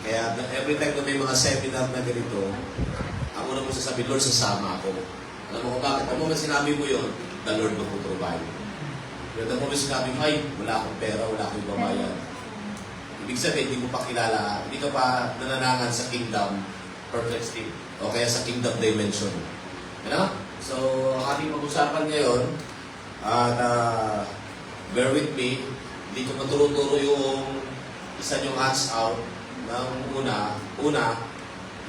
Kaya every time na may mga seminar na ganito, ang una mo sasabihin, Lord, sasama ako. Alam mo kung bakit? Ang moment sinabi mo yun, the Lord will provide. Pero the moment sinabi mo, ay, wala akong pera, wala akong ibabayan. Ibig sabihin, hindi mo pa kilala, hindi ka pa nananangan sa kingdom perspective o kaya sa kingdom dimension. Ano? So, ang ating pag-usapan ngayon, at bear with me, hindi ko maturo-turo yung isa yung hands out ng una,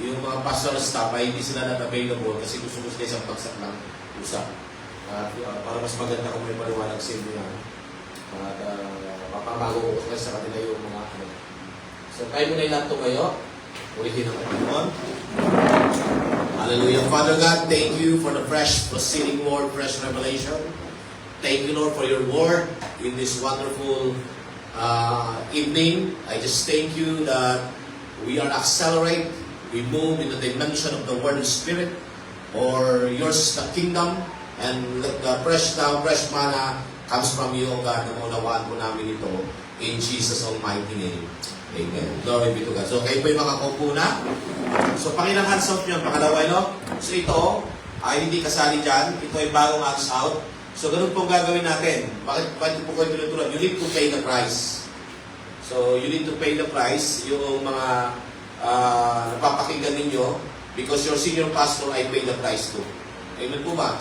yung mga pastoral staff ay hindi sila not available kasi gusto ko sila isang bagsak ng usap. Para mas maganda kung may paliwanag sa inyo yan. At papabago ko kasi sa kanila yung mga ano. So, tayo muna ilan ito kayo. Ulitin ang Panginoon. Hallelujah. Father God, thank you for the fresh proceeding word, fresh revelation. Thank you, Lord, for your word in this wonderful evening. I just thank you that we are accelerate, we move in the dimension of the Word of Spirit, or yours is the kingdom, and let the fresh manna comes from you, O God, na maunawaan po namin ito in Jesus' almighty name. Amen. Glory be to God. So, kayo po yung makakaupo na. So, pangilang hands out nyo, pangalawa, no? So, ito ay hindi kasali dyan. Ito ay bagong hands out. So, ganun pong gagawin natin. Bakit po kayo tinutulan? You need to pay the price. So, you need to pay the price. Yung mga napapakinggan ninyo, because your senior pastor, I pay the price too. Amen po ba?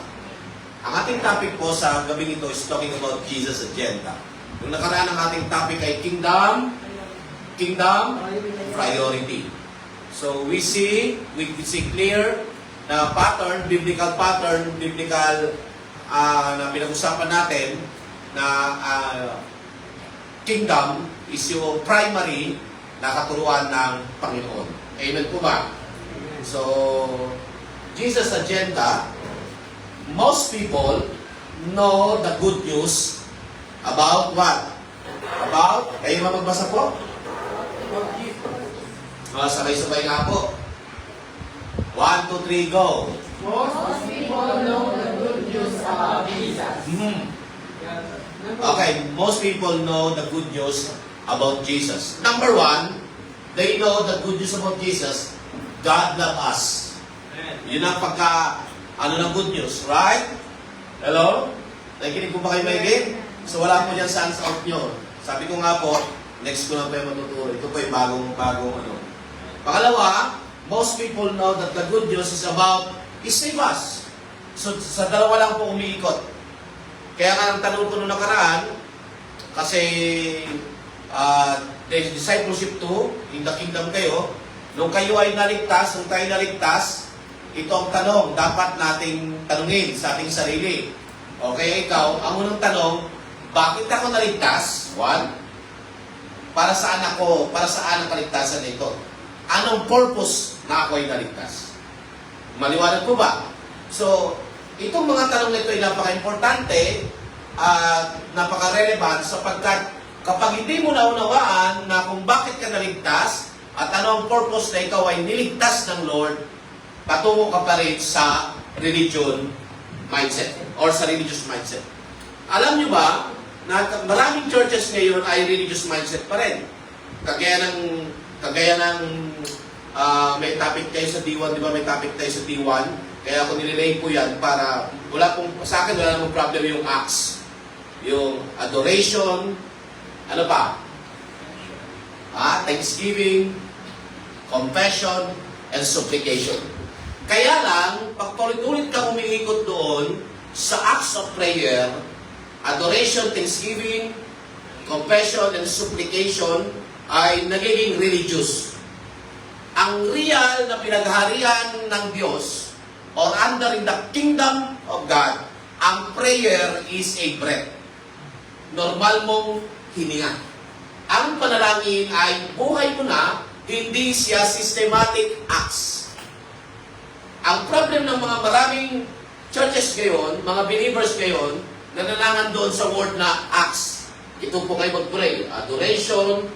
Ang ating topic po sa gabing ito is talking about Jesus' agenda. Yung nakaraan ng ating topic ay kingdom priority. So, we see clear na biblical pattern, na pinag-usapan natin na kingdom is yung primary na katuruan ng Panginoon. Amen po ba? So, Jesus' agenda, most people know the good news about what? About, kayo magbasa po? Sabay-sabay nga po. 1, 2, 3, go! Most people know the good news about Jesus. Okay, most people know the good news about Jesus. Number 1, they know the good news about Jesus. God loves us. Yun ang ng good news, right? Hello? Nakikinig po ba kayo maigit? So wala po dyan sa hands out nyo. Sabi ko nga po, next ko na po yung matuturo. Ito po yung bagong ano. Pangalawa, most people know that the good news is about He save us. So sa dalawa lang po umiikot. Kaya nga ang tanong ko nung nakaraan, kasi discipleship 2, in the kingdom kayo, nung kayo ay naligtas, nung tayo naligtas, ito ang tanong, dapat nating tanungin sa ating sarili. Okay, ikaw, ang unang tanong, bakit ako naligtas? 1, para saan ang kaligtasan nito? Anong purpose na ako ay naligtas? Maliwanag po ba? So, itong mga tanong nito ay napaka-importante at napaka-relevant sapagkat kapag hindi mo naunawaan na kung bakit ka naligtas at ano ang purpose na ikaw ay niligtas ng Lord, patungo ka pa rin sa religion mindset or sa religious mindset. Alam nyo ba na maraming churches ngayon ay religious mindset pa rin? Kagaya ng may topic tayo sa D1, di ba? May topic tayo sa D1. Kaya ako nililay po yan para, sa akin wala namang problem yung acts. Yung adoration, ano pa? Thanksgiving, confession, and supplication. Kaya lang, pag ulit-ulit ka umiikot doon sa acts of prayer, adoration, thanksgiving, confession, and supplication, ay nagiging religious. Ang real na pinagharian ng Diyos or under in the kingdom of God, ang prayer is a breath. Normal mong hininga. Ang panalangin ay buhay mo na, hindi siya systematic acts. Ang problem ng mga maraming churches ngayon, mga believers ngayon, nananangan doon sa word na acts. Ito po kayo mag-pray. Adoration,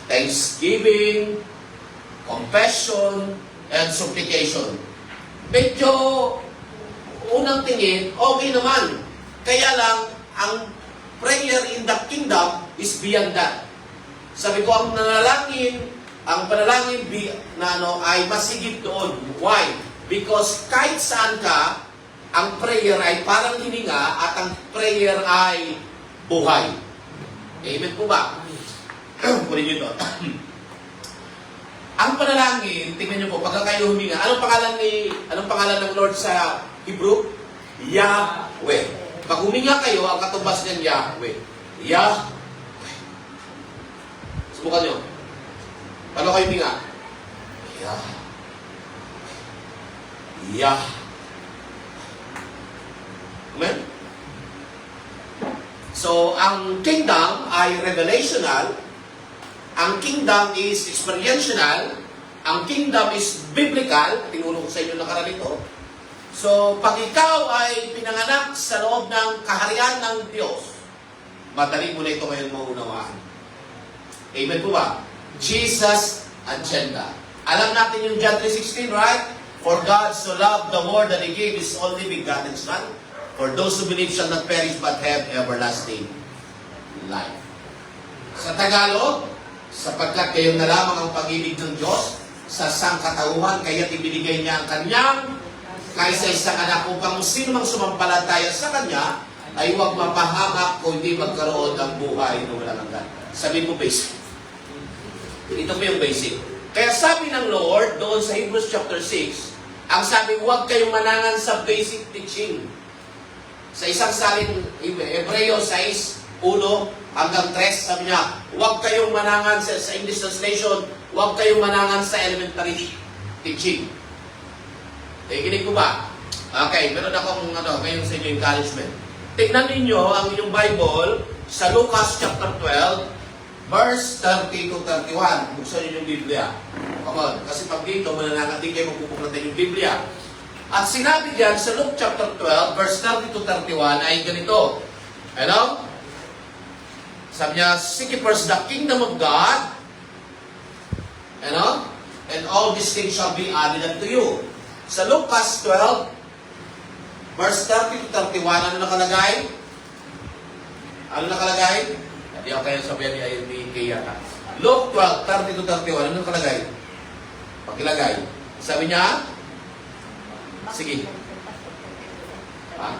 thanksgiving, confession, and supplication. Medyo unang tingin, okay naman. Kaya lang, ang prayer in the kingdom is beyond that. Sabi ko, ang nanalangin ang panalangin ay masigit doon. Why? Because kahit saan ka, ang prayer ay parang hininga at ang prayer ay buhay. Amen po ba? Kunin nyo ito. Ang panalangin, tingnan nyo po, pagka kayo huminga, anong pangalan ng Lord sa Hebrew? Yahweh. Pag huminga kayo, ang katumbas niyan Yahweh. Yahweh. Subukan nyo. Paano kayo huminga? Yah. Amen? So, ang kingdom ay revelational. Ang kingdom is experiential. Ang kingdom is biblical. Tinulong ko sa inyo nakaraan ito. So, pag ikaw ay pinanganak sa loob ng kaharian ng Diyos, madali mo na ito ngayon maunawaan. Amen po ba? Jesus agenda. Alam natin yung John 3:16, right? For God so loved the world that He gave His only begotten Son, for those who believe shall not perish but have everlasting life. Sa Tagalog, sapagkat kayong nalamang ang pag-ibig ng Diyos sa sangkatauhan, kaya't ibinigay niya ang kanyang kaisa-isang anak upang sino mang sumampalataya sa kanya ay huwag mapahamak o hindi magkaroon ng buhay na walang hanggan. Sabihin mo basic. Ito po yung basic. Kaya sabi ng Lord doon sa Hebrews chapter 6, ang sabi, huwag kayong manangan sa basic teaching. Sa isang salin, Hebreo 6:1 hanggang 3, sabi niya, huwag kayong manangan sa English translation, huwag kayong manangan sa elementary teaching. Nakikinig ko ba? Okay, meron akong ngayon sa inyo encouragement. Tignan ninyo ang inyong Bible sa Lucas chapter 12, verse 30 to 31. Buksan niyo yung Biblia. Come on, kasi pag dito, mananangan din kayo magpupunta yung Biblia. At sinabi diyan sa Luke chapter 12, verse 30 to 31 ay ganito. Ano? Sabi niya, seek ye first the kingdom of God, ano? And all these things shall be added unto you. Sa Lucas 12, verse 30 to 31, ano nakalagay? Ano nakalagay? Hindi ako kayo sabihan ni Kaya. Luke 12, 30 to 31, ano nakalagay? Pagilagay. Sabi niya, sige. Ha?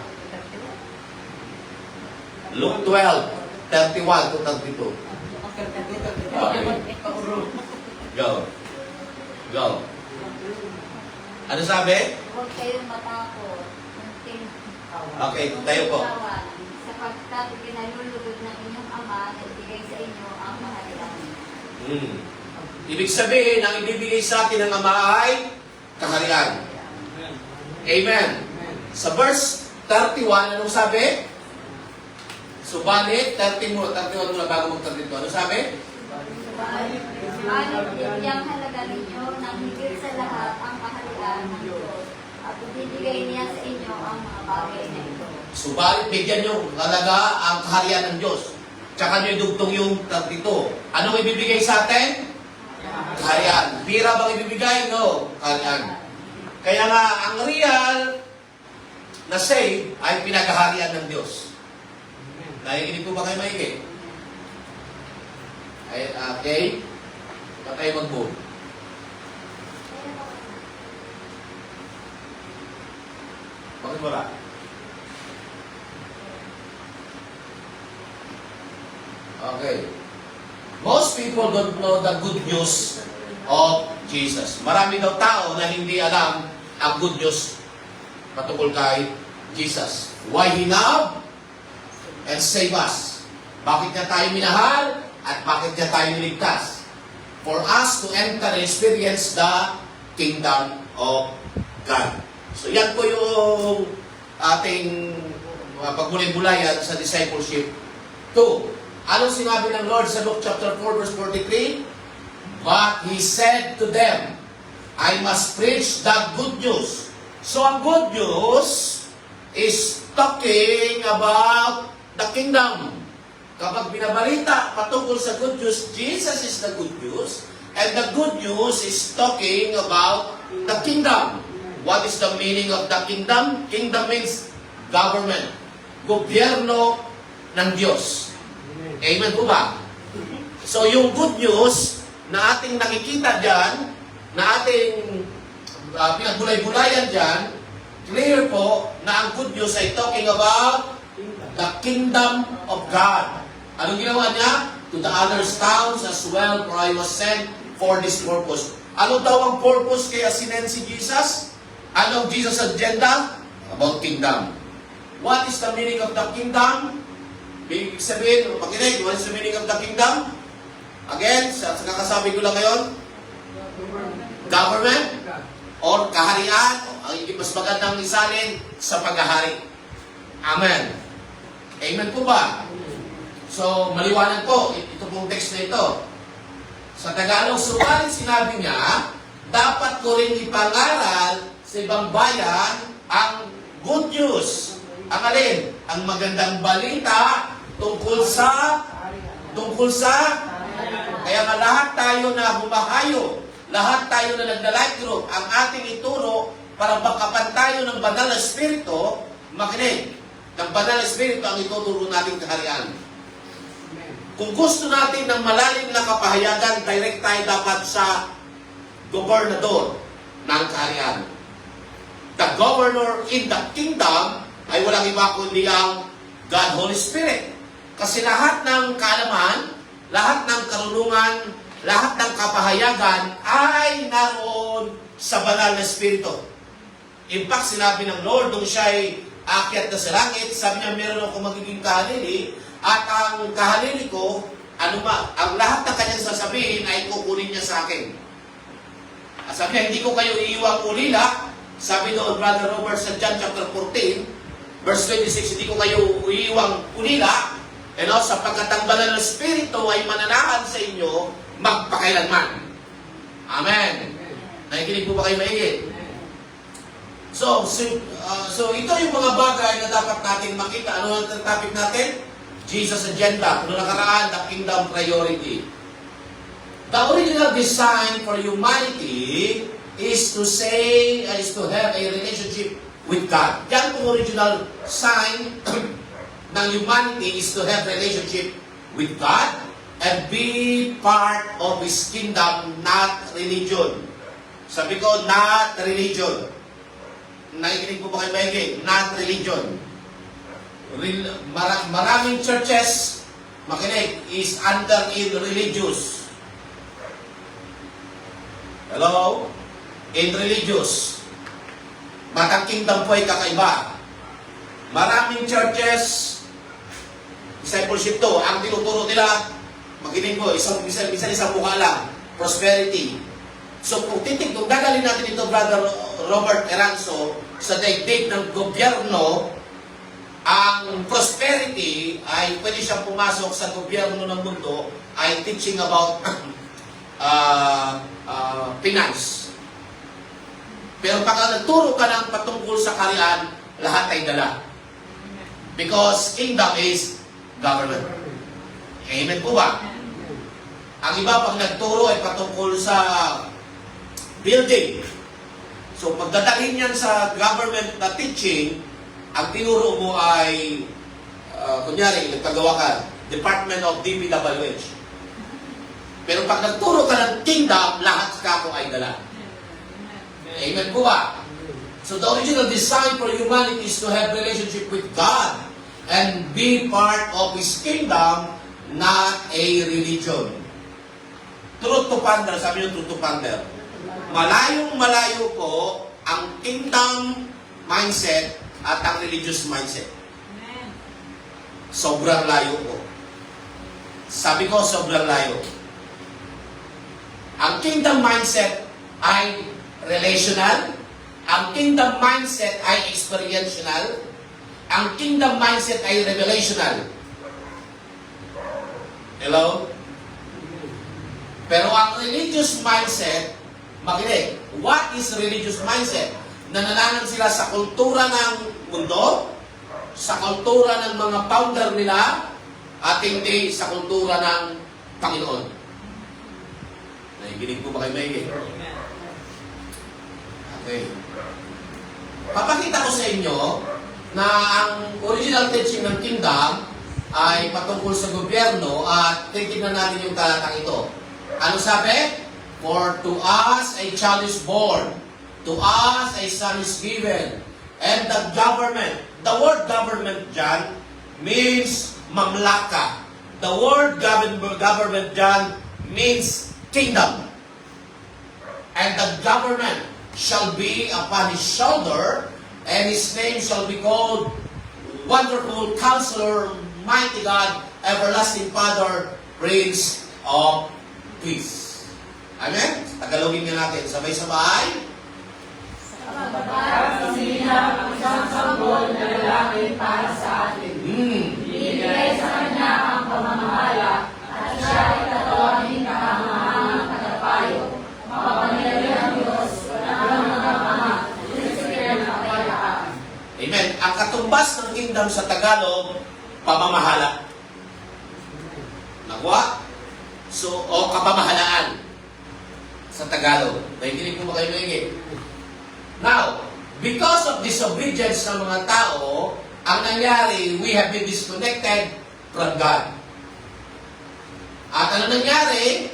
Luke 12, 31 to 32. Okay. Go. Go. Ano sabi? Huwag kayong matakot. Okay, tayo po. Sapagkat pinalulugod ng inyong ama at ibigay sa inyo ang kaharian. Ibig sabihin, ang ibibigay sa atin ng Ama ay kaharian. Amen. Sa verse 31, anong sabi? Subalit, 31 muna bago mag-32. Ano sabi? Subalit, bigyan halaga ninyo nang higit sa lahat ang kaharian ng Diyos at ibibigay niya sa inyo ang mga bagay na ito. Subalit, bigyan nyo halaga ang kaharian ng Diyos. Tsaka nyo idugtong yung 32. Anong ibibigay sa atin? Kaharian. Pira bang ibibigay? No. Kaharian. Kaya nga, ang real na save ay pinagaharian ng Diyos. Nakikinig po ba kayo maigi? Okay? Patay mag-move. Bakit wala? Okay. Most people don't know the good news of Jesus. Marami daw tao na hindi alam ang good news patungkol kay Jesus. Why He loved and save us. Bakit niya tayo minahal at bakit niya tayo niligtas? For us to enter and experience the kingdom of God. So yan po yung ating pagmulay-mulayan sa discipleship 2. Anong sinabi ng Lord sa Luke chapter 4 verse 43? But He said to them, I must preach the good news. So ang good news is talking about the kingdom. Kapag binabalita patungkol sa good news, Jesus is the good news. And the good news is talking about the kingdom. What is the meaning of the kingdom? Kingdom means government. Gobyerno ng Diyos. Amen po ba? So yung good news na ating nakikita dyan, na ating pinagbulay-bulayan dyan, clear po na ang good news ay talking about the kingdom of God. Anong ginawa niya? To the other towns as well, for I was sent for this purpose. Ano daw ang purpose kaya sinend si Jesus? Anong Jesus' agenda? About kingdom. What is the meaning of the kingdom? Ibig sabihin, makinig, what is the meaning of the kingdom? Again, sa kakasabi ko lang ngayon, government or kaharian, ang mas magandang isalin sa paghahari. Amen. Amen po ba? So, maliwanag po, ito pong text na ito. Sa Tagalog, subalit sinabi niya, dapat ko rin ipangaral sa ibang bayan ang good news. Ang alin? Ang magandang balita tungkol sa kaya nga lahat tayo na humahayo, lahat tayo na nagda-life group, ang ating ituro para bakapan tayo ng banal na espiritu, makinig, ng banal na espiritu ang ituturo nating kaharian. Kung gusto natin ng malalim na kapahayagan, direct tayo dapat sa gobernador ng kaharian. The governor in the kingdom ay walang iba kundi ang God Holy Spirit. Kasi lahat ng kaalaman, lahat ng karunungan, lahat ng kapahayagan ay naroon sa banal na espiritu. In fact, sinabi ng Lord nung siya ay aakyat na sa langit, sabi niya, meron akong magiging kahalili, at ang kahalili ko, ang lahat ng kanyang sasabihin ay kukunin niya sa akin. At sabi niya, hindi ko kayo iiwang ulila. Sabi doon, Brother Robert, sa John chapter 14, verse 26, hindi ko kayo iiwang ulila, sapagkat ang banal na espiritu ay mananahan sa inyo magpakailanman. Amen. Nakikinig po ba kayo maigit? So ito yung mga bagay na dapat natin makita. Ano ang topic natin? Jesus' agenda. Kung nakaraan, the kingdom priority. The original design for humanity is to have a relationship with God. Yan ang original sign ng humanity is to have relationship with God and be part of His kingdom, not religion. Sabi ko, not religion. Nakikinig po ba kayo maigit? Not religion. Maraming churches, makinig, is under in religious. Hello? In religious. Batang kingdom po ay kakaiba. Maraming churches, discipleship to, ang tinuturo nila, makinig po, isang mukha lang, prosperity. So kung dadalhin natin ito, Brother Robert Eranzo, sa daigdig ng gobyerno, ang prosperity ay pwede siyang pumasok sa gobyerno ng mundo, ay teaching about finance. Pero pag nagturo ka ng patungkol sa kaharian, lahat ay dala. Because kingdom is government. Amen po ba? Ang iba pag nagturo ay patungkol sa building. So pagdadalhin yan sa government na teaching, ang tinuro mo ay, kunyari, nagpagawa ka, Department of DPWH. Pero pag nagturo ka ng kingdom, lahat kako ay dala. Amen po ba? So the original design for humanity is to have relationship with God and be part of His kingdom, not a religion. Truth to ponder, sabi niyo truth to ponder. Malayong-malayo po ang kingdom mindset at ang religious mindset. Sobrang layo po. Sabi ko, sobrang layo. Ang kingdom mindset ay relational. Ang kingdom mindset ay experiential. Ang kingdom mindset ay revelational. Hello? Pero ang religious mindset, makinig, what is religious mindset? Nanananan sila sa kultura ng mundo, sa kultura ng mga founder nila, at hindi sa kultura ng Panginoon. Nakikinig po ba kayo maigit? Okay. Papakita ko sa inyo na ang original teaching ng kingdom ay patungkol sa gobyerno at titignan natin yung talatang ito. Ano sabi? For to us a child is born, to us a son is given, and the word government dyan means mamlaka. The word government dyan means kingdom. And the government shall be upon his shoulder, and his name shall be called Wonderful Counselor, Mighty God, Everlasting Father, Prince of Peace. Amen? Tagalogin nga natin. Sabay-sabay. Sa pagbabago, Sina ang isang sanggol na lalaki para sa atin. Ibigay sa kanya ang pamamahala at siya ay tatawagin na kahangahangang tagapayo. Makapangyarihan Diyos, walang magkakama, Prinsipe ng kapayapaan. Amen. Ang katumbas ng kingdom sa Tagalog, pamamahala. Nakuha? So, o kapamahalaan sa Tagalog. Nakikinig mo ba kayo maingit? Now, because of disobedience ng mga tao, ang nangyari, we have been disconnected from God. At ano nangyari?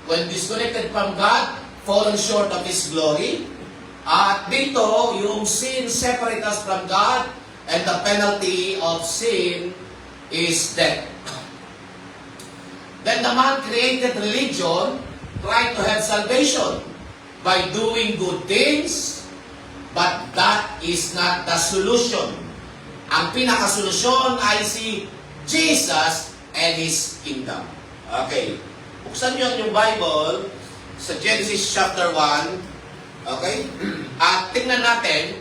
When disconnected from God, fallen short of His glory. At dito, yung sin separate us from God, and the penalty of sin is death. Then the man created religion, tried to have salvation by doing good things, but that is not the solution. Ang pinakasolusyon ay si Jesus and His kingdom. Okay. Buksan niyo yung Bible sa Genesis chapter 1. Okay? At tingnan natin,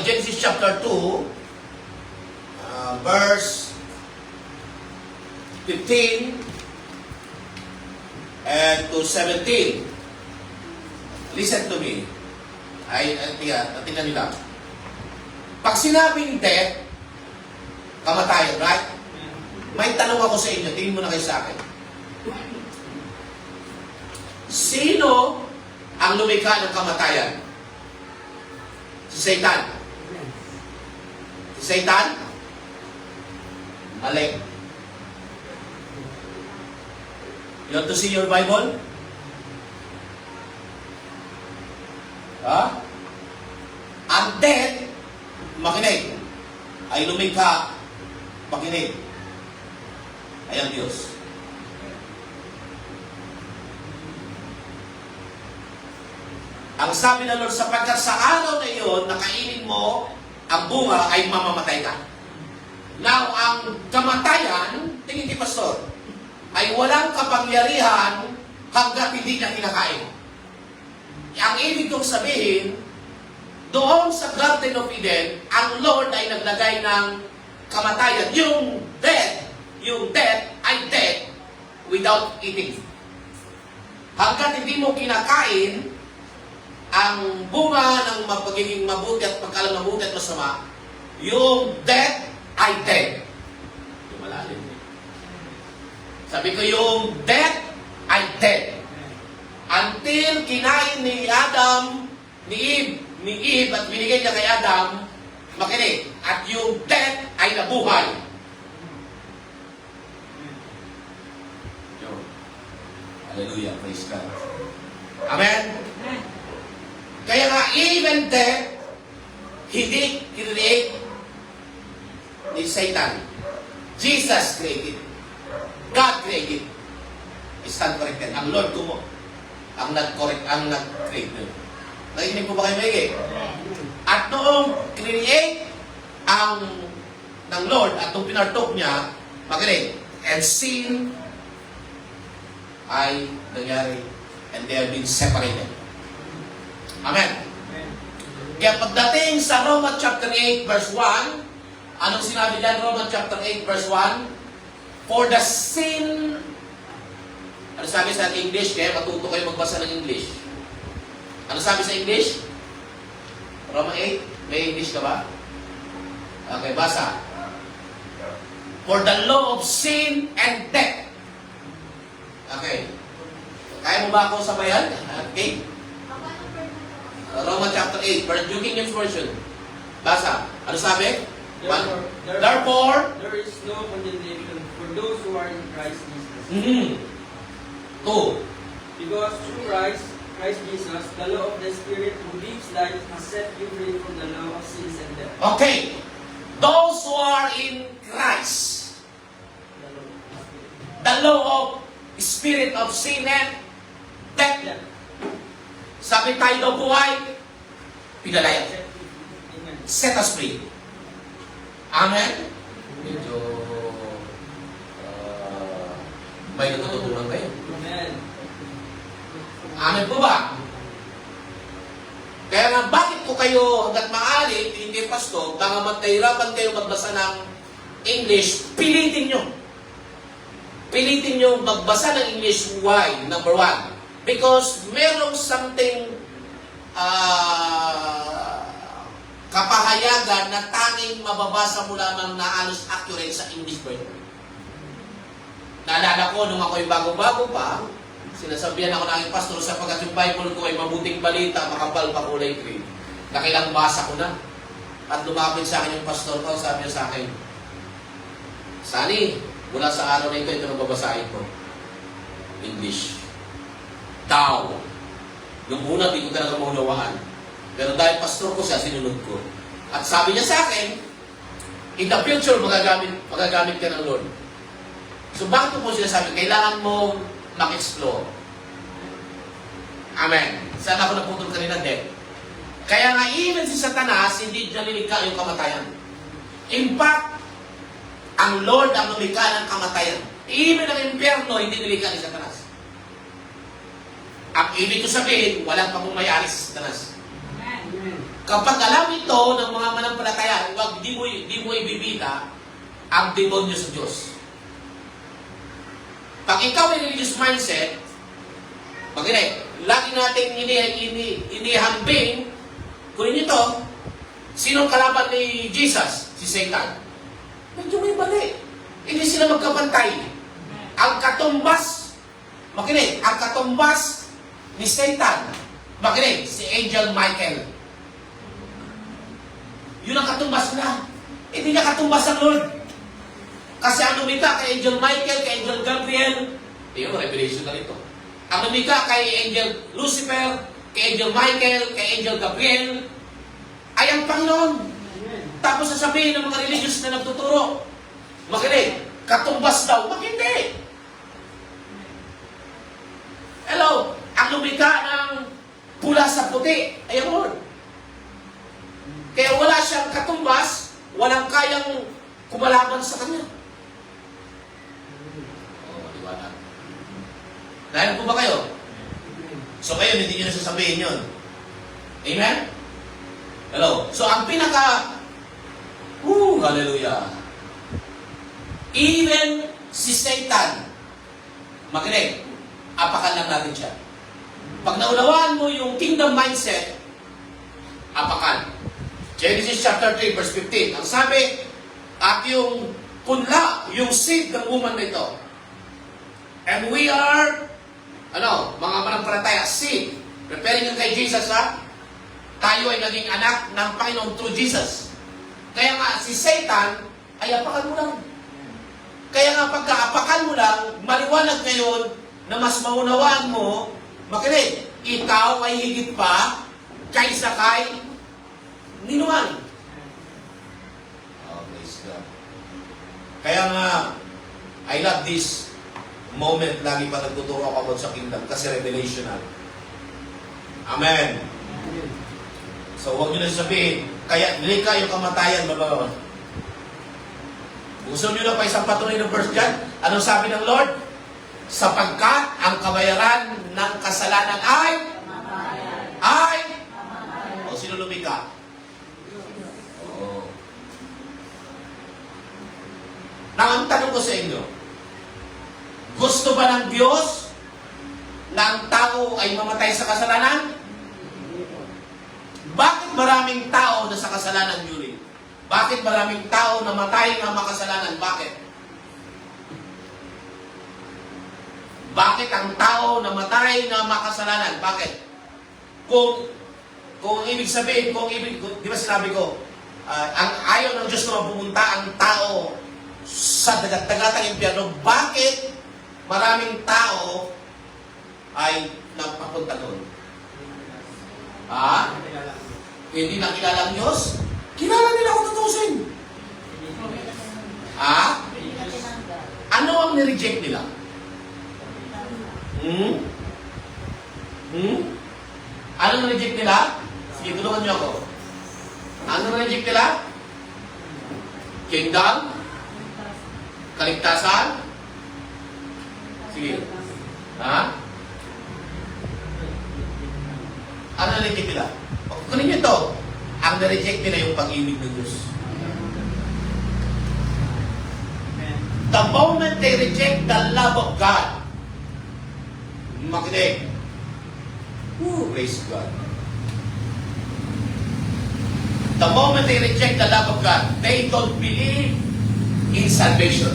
Genesis chapter 2, verse 15 and to 17. Listen to me. Tingnan nyo lang. Pag sinabing death, kamatayan, right? May tanong ako sa inyo, tingin mo na kayo sa akin. Sino ang lumikha ng kamatayan? Si Satan. Si Satan? Mali. You want to see your Bible? Ha? Ang death, makinig, ay lumikha, makinig, ay ang Diyos. Ang sabi ng Lord, sapagkat sa araw na iyon, nakainin mo, ang bunga ay mamamatay ka. Now, ang kamatayan, tingin ni Pastor, ay walang kapangyarihan hanggat hindi niya kinakain. Ang ibig kong sabihin, doon sa Garden of Eden, ang Lord ay naglagay ng kamatayan. Yung death ay death without eating. Hanggat hindi mo kinakain ang bunga ng pagiging mabuti at pagkalang mabuti at masama, yung death ay death. Yung malalim. Sabi ko, yung death ay death. Until kinain ni Adam, ni Eve, at binigay niya kay Adam, makinig, at yung death ay nabuhay. Hallelujah, praise God. Amen? Kaya nga, even death, hindi create ni Satan. Jesus created. God created. Stand corrected. Ang Lord mo ang nag-correct, ang nag-create. Nakikinig po ba kayo maigi? At noong create ng Lord at nung pinartok niya, makinig, and sin ay nangyari and they have been separated. Amen. Kaya pagdating sa Romans chapter 8 verse 1, anong sinabi dyan? Romans chapter 8 verse 1, for the sin, ano sabi sa English? Kaya matuto kayo magbasa ng English. Ano sabi sa English? Romans 8, may English ka ba? Okay, basa. For the law of sin and death. Okay. Kaya mo ba ako sabayan? Okay. Romans chapter 8, New King James Version. Basa. Ano sabi? Therefore, there is no condemnation for those who are in Christ Jesus. 2. Because through Christ Jesus, the law of the Spirit who gives life has set you free from the law of sins and death. Okay. Those who are in Christ, the law of spirit of sin and death. Yeah. Sabi tayo daw buhay, pinalaya. Amen. Set us free. Amen? Medyo may natututunan kayo. Amen. Amen po ba? Kaya nga, bakit ko kayo hanggat maaari, hindi pasto, baka nahihirapan kayo magbasa ng English, pilitin nyo. Pilitin nyo magbasa ng English. Why? Number 1. Because merong something kapahayagan na tanging mababasa mo lamang na halos accurate sa English Bible. Naalala ko, nung ako'y bago-bago pa, sinasabihan ako ng aking pastor sapagkat yung Bible ko ay mabuting balita, makapal pa kulay green. Nakilang basa ko na. At lumapit sa akin yung pastor ko, sabi niya sa akin, Sunny, mula sa araw na ito ang babasahin ko. English. Tao. Nung una, di ko talaga maunawaan. Pero dahil pastor ko siya, sinunod ko. At sabi niya sa akin, in the future, magagamit ka ng Lord. So bakit po sinasabi? Kailangan mong mag-explore. Amen. Saan ako naputol kanina? Death. Kaya nga, even si Satanas, hindi nalilikha yung kamatayan. In fact, ang Lord ang lumikha ng kamatayan. Even ang impyerno, hindi nilikha ni Satanas. Ang ibig ko sabihin, walang pamumayari si Satanas. Amen. Kapag alam ito ng mga manampalataya, di mo ibibita ang demonyo sa Diyos. Pag ikaw ay religious mindset, makinig, lagi nating inihambing, kunin ito, sinong kalaban ni Jesus? Si Satan. Medyo may mali. Hindi sila magkapantay. Ang katumbas, makinig, ang katumbas ni Satan, makinig, si Angel Michael. Yun ang katumbas na. Hindi niya katumbas ang Lord. Kasi ang lumika kay Angel Michael, kay Angel Gabriel, yung revelation na ito. Ang lumika kay Angel Lucifer, kay Angel Michael, kay Angel Gabriel, ay ang Panginoon. Tapos sasabihin ng mga religious na nagtuturo, makinig, katumbas daw, hindi. Hello, ang lumika ng pula sa puti, ay ang Lord. Kaya wala siyang katumbas, walang kayang kumalaban sa kanya. Maliwanag. Dahil po ba kayo? So kayo, hindi nyo nasasabihin yun. Amen? Hello? So ang hallelujah. Even si Satan, makinig, apakan lang natin siya. Pag naunawaan mo yung kingdom mindset, apakan. Genesis chapter 3, verse 15. Ang sabi, at yung punla, yung seed ng woman na ito. And we are, mga manampalataya, seed. Preparing yung kay Jesus, ha? Tayo ay naging anak ng Panginoon through Jesus. Kaya nga, si Satan, ay apakan mo lang. Kaya nga, pagka-apakan mo lang, maliwanag ngayon na mas maunawaan mo, makinig, ikaw ay higit pa kaysa kay ninuman. Oh, praise God. Kaya nga, I love this moment, lagi pa nagtuturo ako about sa kingdom kasi revelational. Amen. So, huwag nyo na sabihin, kaya nilikha yung kamatayan, baba. Gusto nyo na pa isang patuloy ng verse dyan? Anong sabi ng Lord? Sapagkat ang kabayaran ng kasalanan ay o sino lumika? Now, ang tanong ko sa inyo, gusto ba ng Diyos na ang tao ay mamatay sa kasalanan? Bakit maraming tao na sa kasalanan, Julie? Bakit maraming tao na matay na makasalanan? Bakit? Bakit ang tao na matay na makasalanan? Bakit? Kung ibig sabihin, di ba sinabi ko, ang ayaw ng Diyos na mapumunta ang tao sa dagat-dagatang impyerno, bakit maraming tao ay napapunta doon? Ha? Hindi na kilala ang Diyos? Kilala nila kung tutusin. Ha? Hindi na tinanggap. Ano ang nireject nila? Ano nireject nila? Sige, tulungan niyo ako. Ano nireject nila? Kingdom? Kaligtasan? Sige. Ha? Ano nireject nila? Kunin niyo ito. Ang nireject nila yung pag-ibig ng Diyos. The moment they reject the love of God, makinig. Praise God. The moment they reject the love of God, they don't believe in salvation.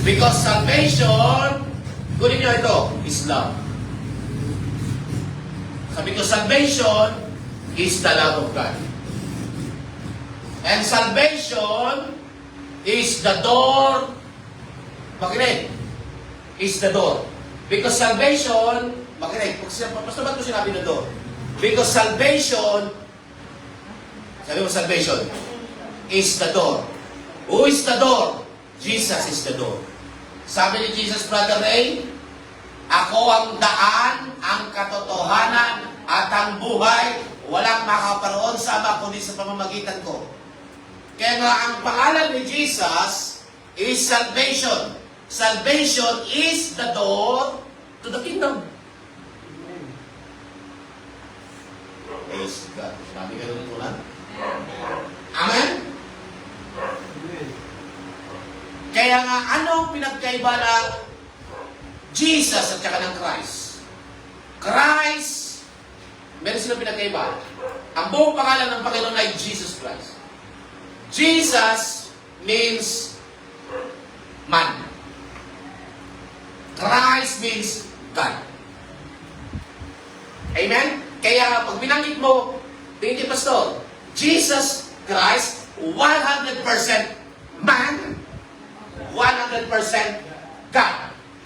Because salvation, kunin nyo ito, is love. Sabi ko, salvation is the love of God. And salvation is the door. Makinig. Is the door. Because salvation, makinig. Basta ba't ko sinabi na door? Because salvation, sabi mo salvation, is the door. Who is the door? Jesus is the door. Sabi ni Jesus, Brother Ray, ako ang daan, ang katotohanan, at ang buhay. Walang makaparoon sa Ama kundi sa pamamagitan ko. Kaya nga, ang pangalan ni Jesus is salvation. Salvation is the door to the kingdom. Praise God. Sabi ka rin tulan. Amen? Kaya nga, anong pinagkaiba ng Jesus at saka ng Christ? Christ, meron silang pinagkaiba. Ang buong pangalan ng Panginoon ay Jesus Christ. Jesus means man. Christ means God. Amen? Kaya pag binanggit mo, tingin niyo, Pastor, Jesus Christ, 100% man, 100% God.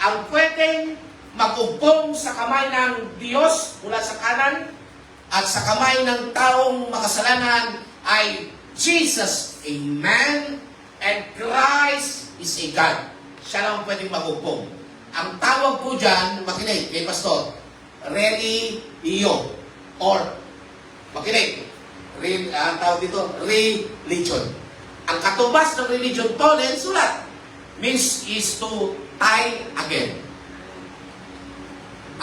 Ang pwedeng magugpong sa kamay ng Diyos mula sa kanan at sa kamay ng taong makasalanan ay Jesus, a man, and Christ is a God. Siya lang ang pwedeng magugpong. Ang tawag po dyan, makinig, kay Pastor, religion. Or, makinig, ang tawag dito, religion. Ang katubas ng religion, tolen, sulat, means is to tie again.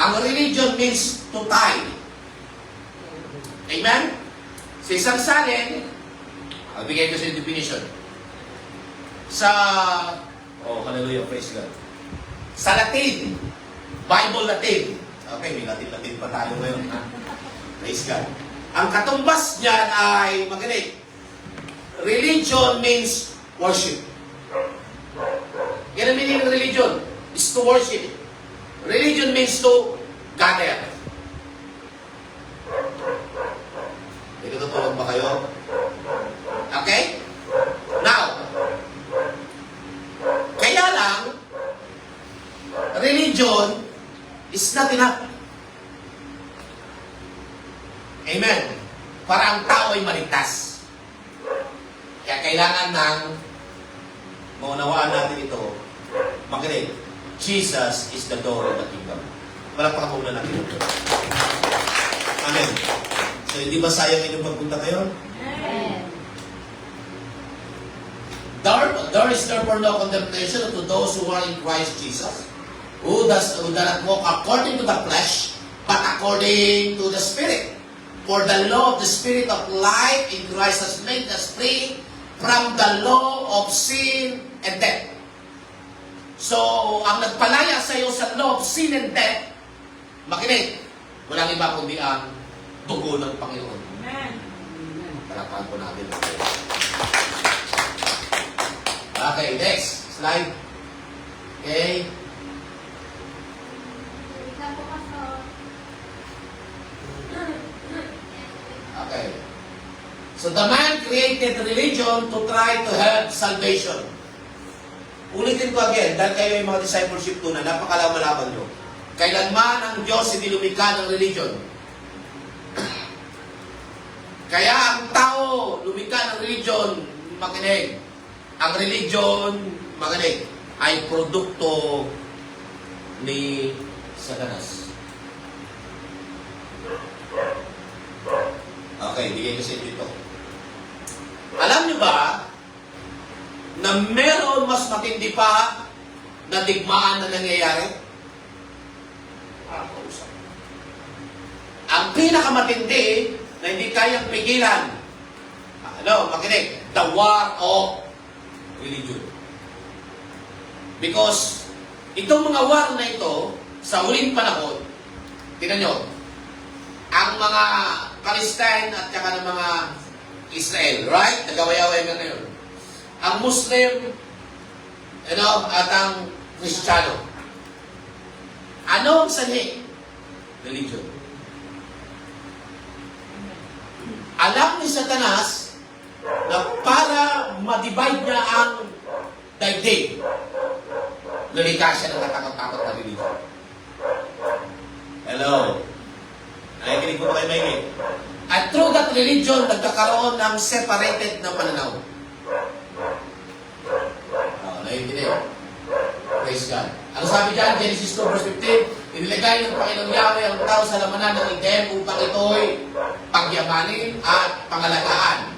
Ang religion means to tie. Amen? Sa isang salin, I'll bigay ko sa definition. Sa, hallelujah, praise God. Sa Latin, Bible Latin. Okay, may Latin pa tayo ngayon. Ha? Praise God. Ang katumbas niyan ay, makinig, religion means worship. Yan ang meaning ng religion, is to worship. Religion means to gather. May tutulog ba kayo? Okay? Now, kaya lang, religion is not enough. Amen. Para ang tao ay maligtas. Kaya kailangan ng maunawaan natin ito. Makinig, Jesus is the door of the kingdom. Palakpakan muna natin ito. Amen. So, hindi ba sayang inyong pagpunta kayo? Amen. There is therefore no condemnation to those who are in Christ Jesus, who does not walk according to the flesh, but according to the Spirit. For the law of the Spirit of life in Christ has made us free from the law of sin and death. So, ang nagpalaya sa iyo sa law of sin and death, makinig, walang iba kundi ang dugo ng Panginoon. Amen. Palakpakan po natin. Okay, next slide. Okay. Okay. So the man created religion to try to have salvation. Ulitin ko again, dahil kayo yung mga discipleship tuna, napakalaman-laman nyo. Kailanman ang Diyos hindi lumikha ng religion. Kaya ang tao lumikha ng religion, makinig. Ang religion, makinig, ay produkto ni Satanas. Okay, bigay ko sa inyo ito. Alam niyo ba na meron mas matindi pa na digmaan na nangyayari? Kausap. Ang pinakamatindi na hindi kayang pigilan, makinig, the war of religion. Because itong mga war na ito, sa huling panahon, tingnan nyo, ang mga Palestine at saka ng mga Israel, right? Nagaway-away na ngayon. Ang Muslim, at ang Kristiyano. Ano ang sanhi? Religion. Alam ni Satanas na para ma-divide niya ang daigdig, lulikha siya ng katakot-takot na religion. Hello? Nakikinig po ba kayo maingay? At through that religion, nagkakaroon ng separated na pananaw. Nakikinig. Praise God. Ano sabi dyan? Genesis 2 verse 15, inilagay ng Panginoong Yahweh ang tao sa lamanan ng igem upang ito'y pagyamanin at pangalagaan.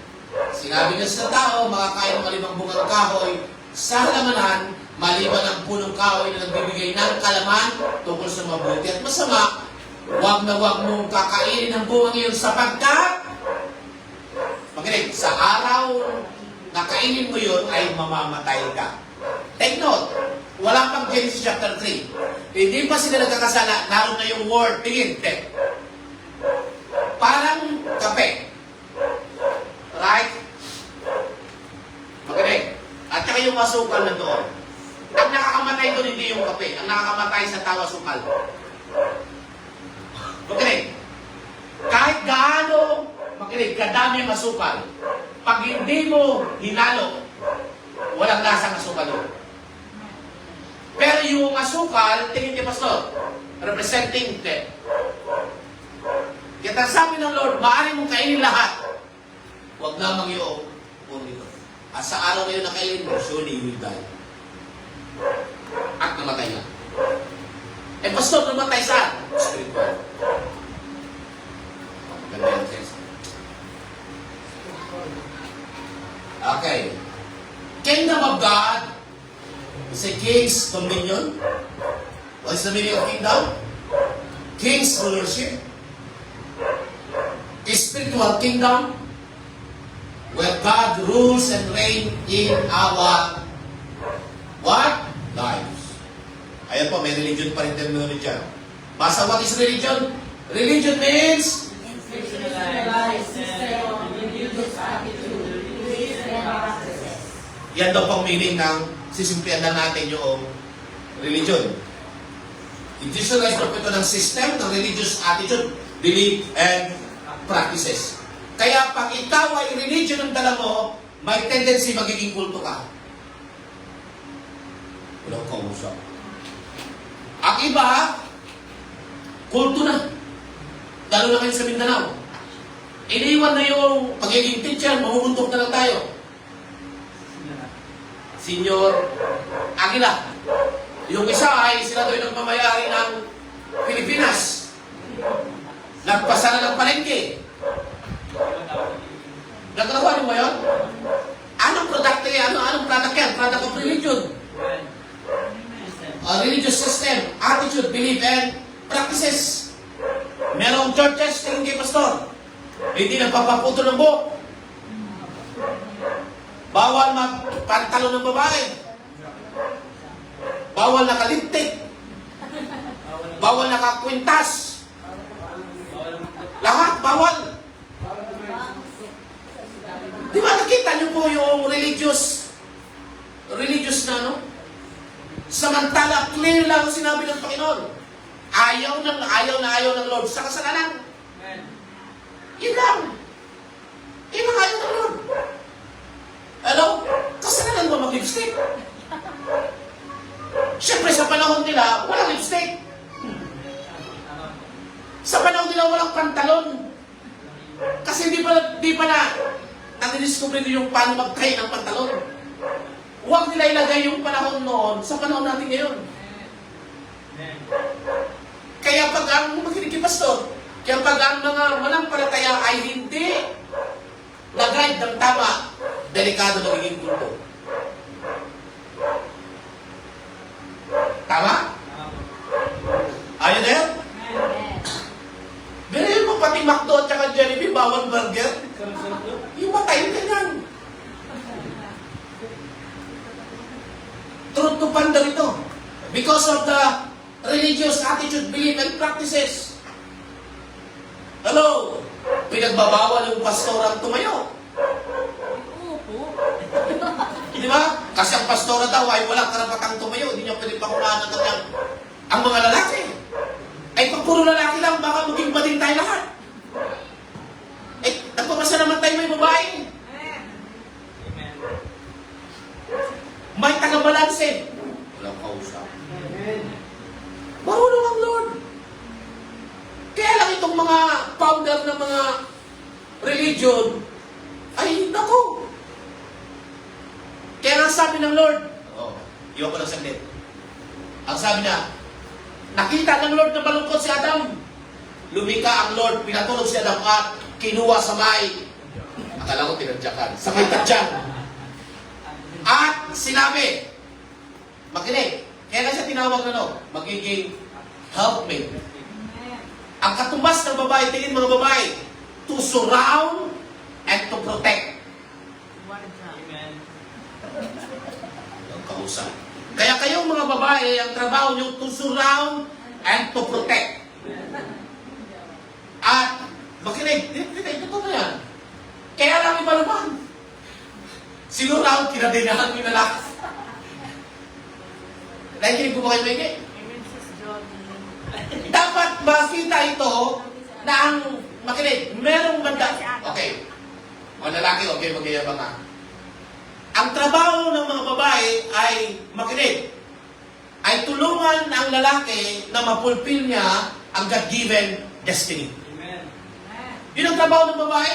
Sinabi niya sa tao, makakain ng malimang bungang kahoy sa lamanan, maliban ang punong kahoy na nagbibigay ng kalaman tungkol sa mabuti at masama, huwag na huwag mong kakainin ang bungang iyon sapagkat, makinig, sa araw na kainin mo yun ay mamamatay ka. Take note, wala pang Genesis chapter 3. Hindi pa sila nagkakasala, naroon na yung word, tingin, death. Parang kape. Right? Makinig. At saka yung masukal na doon. Ang nakakamatay doon hindi yung kape. Ang nakakamatay sa tawa sukal. Makinig. Kahit gaano, makinig, kadami ang masukal. Pag hindi mo hinalo, walang lasang asukal doon. Pero yung asukal, tingin niya, Pastor, representing death. Kaya sabi ng Lord, maaari mong kainin lahat. Huwag lamang yung ito. At sa araw na yun na kainin mo, surely you will die. At namatay na. Eh, Pastor, namatay saan? Spiritual. Maganda yung text. Okay. Kingdom of God is a king's dominion. What is the meaning of kingdom? King's rulership. A spiritual kingdom where God rules and reigns in our what? Lives. Ayan po, may religion pa rin terminology dyan. Basta what is religion? Religion means Institutionalized system of religious attitude, beliefs, and practices. yan daw pang meaning ng sisimplihan lang natin yung religion. Institutionalized po ito ng system, ng religious attitude, belief, and practices. Kaya pag ikaw ay religion ang dala mo, may tendency magiging kulto ka. Walang kausap. Ang iba, kulto na. Lalo na kayo sa Mindanao. Iniwan na yung pagiging teacher, mahumuntok na lang tayo. Senyor Aguila. Yung isa ay sila daw yung nagmamayari ng Pilipinas. Nagpasara ng palengke. Nagkakawa niyo ba yun? Anong product yan? Anong product yan? Product of religion. Religious system, attitude, belief, and practices. Merong churches, tingin kay pastor. Hindi nagpapaputo ng buhok. Bawal magpantalo ng babae. Bawal nakaliptik. Bawal nakakwintas. Lahat, bawal. Di ba nakita niyo po yung religious na ano? Samantala, clear lang sinabi ng Panginoon. Ayaw ng Lord sa kasalanan. Yun lang. Yun ang ayaw ng Lord. Hello? Kasalanan ba mag-lipstick? Siyempre, sa panahon nila, walang lipstick. Sa panahon nila, walang pantalon. Kasi di pa na nadidiscover nila yung paano mag-tie ng pantalon. Huwag nila ilagay yung panahon noon sa panahon natin ngayon. Kaya pag ang makinig kay pastor, kaya pag ang mga manampalataya ay hindi nag-guide ng tama, delikado na magiging kulto. Tama? Are you there? Ganyan mo pati McDo at saka Jollibee, bawal burger. Yung matay ka yan. Truth to ponder ito. Because of the religious attitude, belief, and practices. Hello? Pinagbabawal yung pastorang tumayo. Di ba? Kasi ang pastora daw ay walang karapatang tumayo. Hindi niya pwede pakulaan ng kanyang ang mga lalaki. Ay pag puro lalaki lang, baka maging bading tayo lahat. Eh, nagpapasa naman tayo may babae. May taga-balanse. Walang kausap. Marunong ang Lord. Kaya lang itong mga founder ng mga religion, ay naku. Kaya nga sabi ng Lord, iwan ko lang saglit. Ang sabi niya, nakita ng Lord na malungkot si Adam. Lumika ang Lord, pinatulog si Adam at kinuha sa may, akala ko tinadyakan, sa may tadyang. At sinabi, makinig, kaya na siya tinawag na magiging helpmate. Ang katumbas ng babae, tingin mga babae, to surround and to protect. Ang kausap. Kaya kayong mga babae, ang trabaho nyo to surround and to protect. At, makinig, ito na yan. Kaya lang iba naman. Sinurround, kinadinahan mo yung lalaki. Nakikinig po ba kayo, Mege? Dapat makita ito na ang, makinig, merong banda. Okay. O lalaki, okay, magyayabang nga. Ang trabaho ng mga babae ay, makinig, ay tulungan ang lalaki na mapulpil niya ang God-given destiny. Amen. Yun ang trabaho ng babae.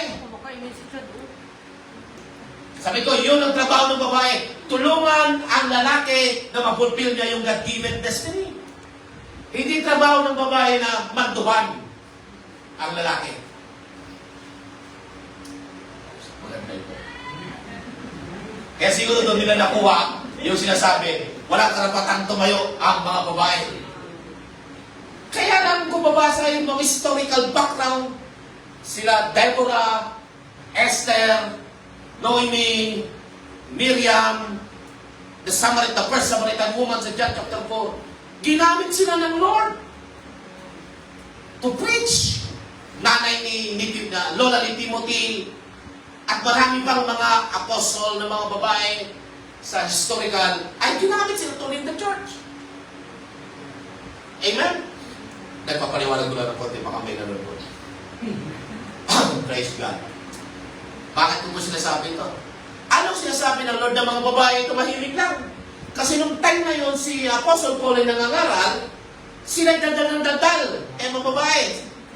Sabi ko, yun ang trabaho ng babae. Tulungan ang lalaki na mapulpil niya yung God-given destiny. Hindi trabaho ng babae na manduhan ang lalaki. Maganda ito. Kaya siguro doon nila nakuha yung sinasabi, walang karapatang tumayo ang mga babae. Kaya lang kung babasa yung mga historical background, sila Deborah, Esther, Noemi, Miriam, the first Samaritan woman sa John chapter 4, ginamit sila ng Lord to preach. Nanay ni Lola ni Timothy, at marami pang mga apostol na mga babae sa historical, ay ginamit sila to lead the church. Amen? Nagpapaliwanag ko lang ng konti, baka may nanonood. Praise God. Bakit ko sinasabi ito? Anong sinasabi ng Lord ng mga babae tumahimik lang? Kasi nung time na yun, si Apostle Paul ay nangangaral, sila dadal ng dadal. Mga babae,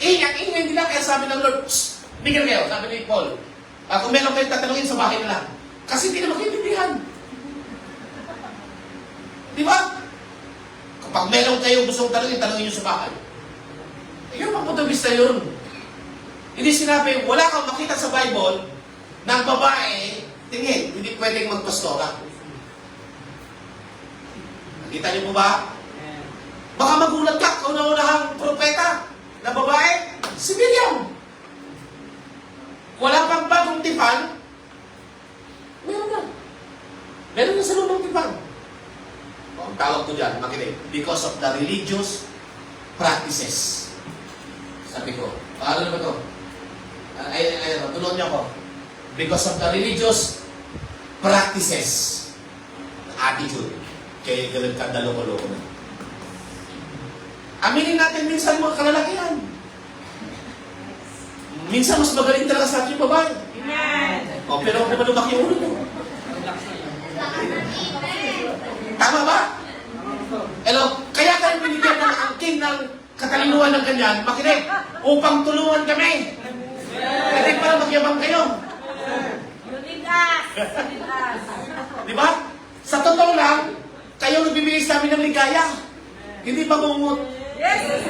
ingay nila, kaya sabi ng Lord, bigyan kayo, sabi ni Paul. Kung meron kayong tatanungin sa bahay nila. Kasi hindi na makiintindihan. Di ba? Kapag meron kayong gustong tanungin nyo sa bahay. Yung pagputubista yun. Hindi sinabi, wala kang makita sa Bible ng babae, tingin, hindi pwedeng magpastora. Nakita niyo po ba? Baka magulat ka, kauna-unahang propeta na babae, si Miriam. Wala pang bagong tipan, meron na. Meron na sa lumang tipan. Ang tawag ko dyan, makinig, because of the religious practices. Sabi ko, paano ba ito? Tulungan niyo ako. Because of the religious practices. Attitude. Kaya ganun ka loko-loko na. Aminin natin minsan mga kalalakihan. Minsan mas magaling talaga sa ating babae. Amen. O, pero huwag naman lumaki yung ulo mo. Tama ba? Hello? Kaya tayo binigyan ng angking ng katalinuhan ng ganyan, makinig, upang tulungan kami. Hindi para magyabang kayo. Unit us! Unit us! Di ba? Sa totoo lang, kayo nagbibigay sa amin ng ligaya. Hindi pangungot. Yes!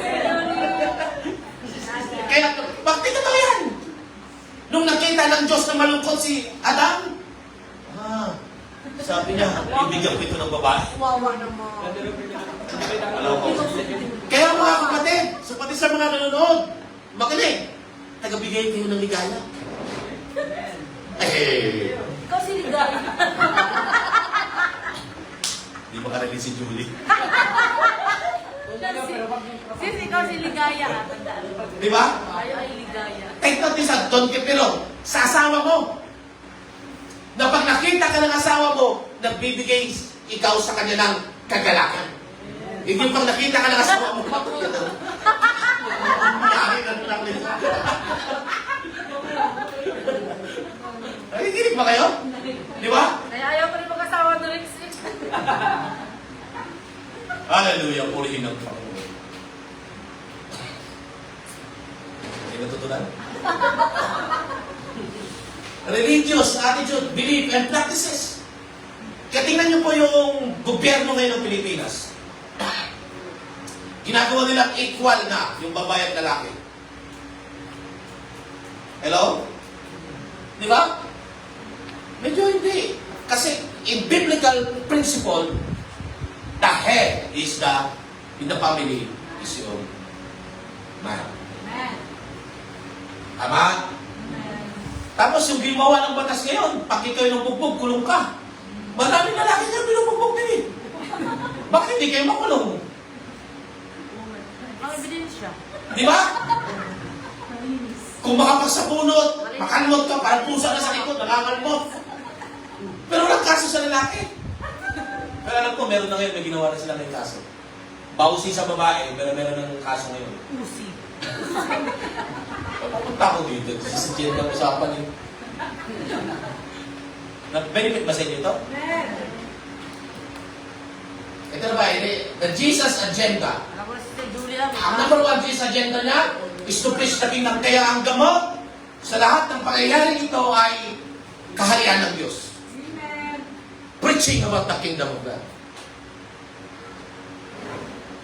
Kaya, bakit totoo yan? Nung nakita ng Diyos na malungkot si Adam, sabi niya, ibigyan ko ito ng babae. Wawa naman. Kaya mga kapatid, pati sa mga nanonood, makinig, tagabigay kayo ng ligaya. Eh, Ikaw si Ligaya. di ba karinig si Julie? Sis, ikaw si Ligaya. Tandaan. Di ba? Tayo ay Ligaya. Take note this, Don Kipiro, sa asawa mo, na pag nakita ka ng asawa mo, nagbibigay ikaw sa kanya ng kagalakan. Hindi pag nakita ka ng asawa mo, nakikinig lang nito. Nakikinig ba kayo? Di ba? Kaya ayaw pa rin mag-asawa ng Rex. Hallelujah, purihin ng Panginoon. Hindi natutunan? Religious attitude, belief, and practices. Kaya tingnan niyo po yung gobyerno ngayon ng Pilipinas. Ginagawa nilang equal na yung babae at lalaki. Hello? Di ba? Medyo hindi. Kasi in biblical principle, the head is in the family is your man. Tama? Tapos yung gumawa ng batas ngayon, pag ikaw yung bugbog, kulong ka. Maraming lalaki niya binubugbog din eh. Bakit hindi kayo makulong? Ang ebidensya. Di ba? Kung makapagsapunot, makalmot ka, parang pusa na sa likod, nangangalmot. Pero walang kaso sa lalaki. Pero alam ko, meron na ngayon, may ginawa na sila ng kaso. Bausi sa babae, pero meron ng kaso ngayon. Pusi. Papunta ko dito, sa Jen ng usapan yun. Benefit ba sa inyo ito? Ito na ba, the Jesus agenda. Ako si Julia. Ang number one Jesus agenda niya is to preach the kingdom. Kaya ang gamot sa lahat ng pangyayari ito ay kaharian ng Diyos. Amen. Preaching about the kingdom of God.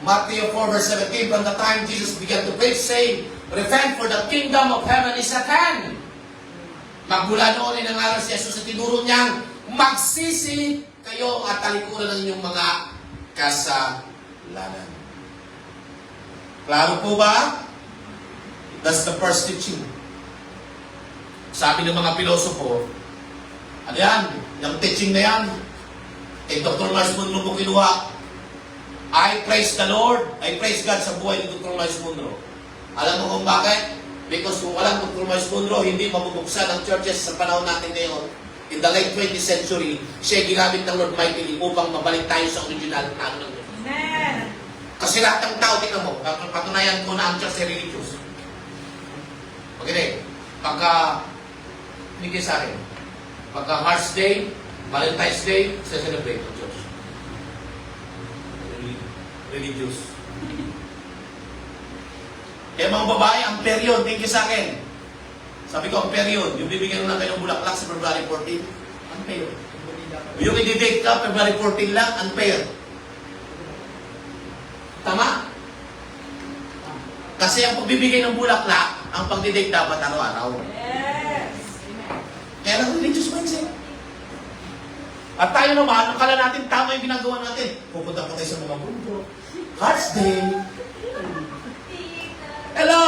Matthew 4 verse 17, from the time Jesus began to preach, saying, repent for the kingdom of heaven is at hand. Magmula noon ay nangaral si Jesus sa tinuro niyang, magsisi kayo at talikuran ng inyong mga kasalanan. Klaro po ba? That's the first teaching. Sabi ng mga pilosopo, ano yan? Yung teaching na yan, Dr. Miles Munro po kinuha. I praise the Lord, I praise God sa buhay ni Dr. Miles Munro. Alam mo kung bakit? Because kung walang Dr. Miles Munro, hindi mabubuksan ang churches sa panahon natin ngayon. In the late 20th century, siya ginamit ng Lord mightily upang mabalik tayo sa original plano ng Diyos. Amen. Kasi lahat ng tao, tingnan mo, patunayan ko na ang church ay religious. Okay, pagka, hindi sa akin, pagka Hearts Day, Valentine's Day, celebrate ang church. Religious. Kaya mga babae, ang period, thank you sa akin. Sabi ko, ang period, yung bibigyan lang kayo ng bulaklak sa February 14, unfair. Yung i-date ka, February 14 lang, unfair. Tama? Kasi ang pagbibigay ng bulaklak, ang pagdidate dapat araw-araw. Yes. Kaya lang religious mindset. At tayo naman, akala natin tama yung ginagawa natin. Pupunta pa tayo sa mga mundo. Hearts Day. Hello!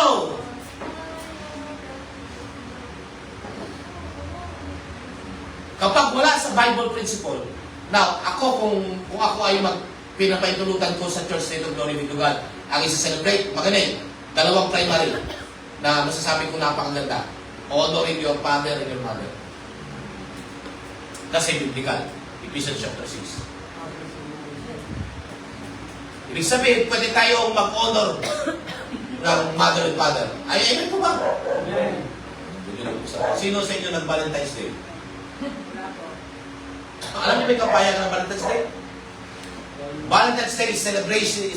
Kapag wala sa Bible principle, now, ako kung ako ay pinapaintulutan ko sa Church State of Glory with God, ang isa-celebrate, magaling, dalawang primary na masasabi ko napakaganda. Honoring your father and your mother. Kasi biblical. Ephesians chapter 6. Ibig sabihin, pwede tayong mag-honor ng mother and father. Ay, amen po ba? Amen. Sino sa inyo nag-Valentine's Day? Alam niyo may kapayagan ng Valentine's Day? Valentine's Day is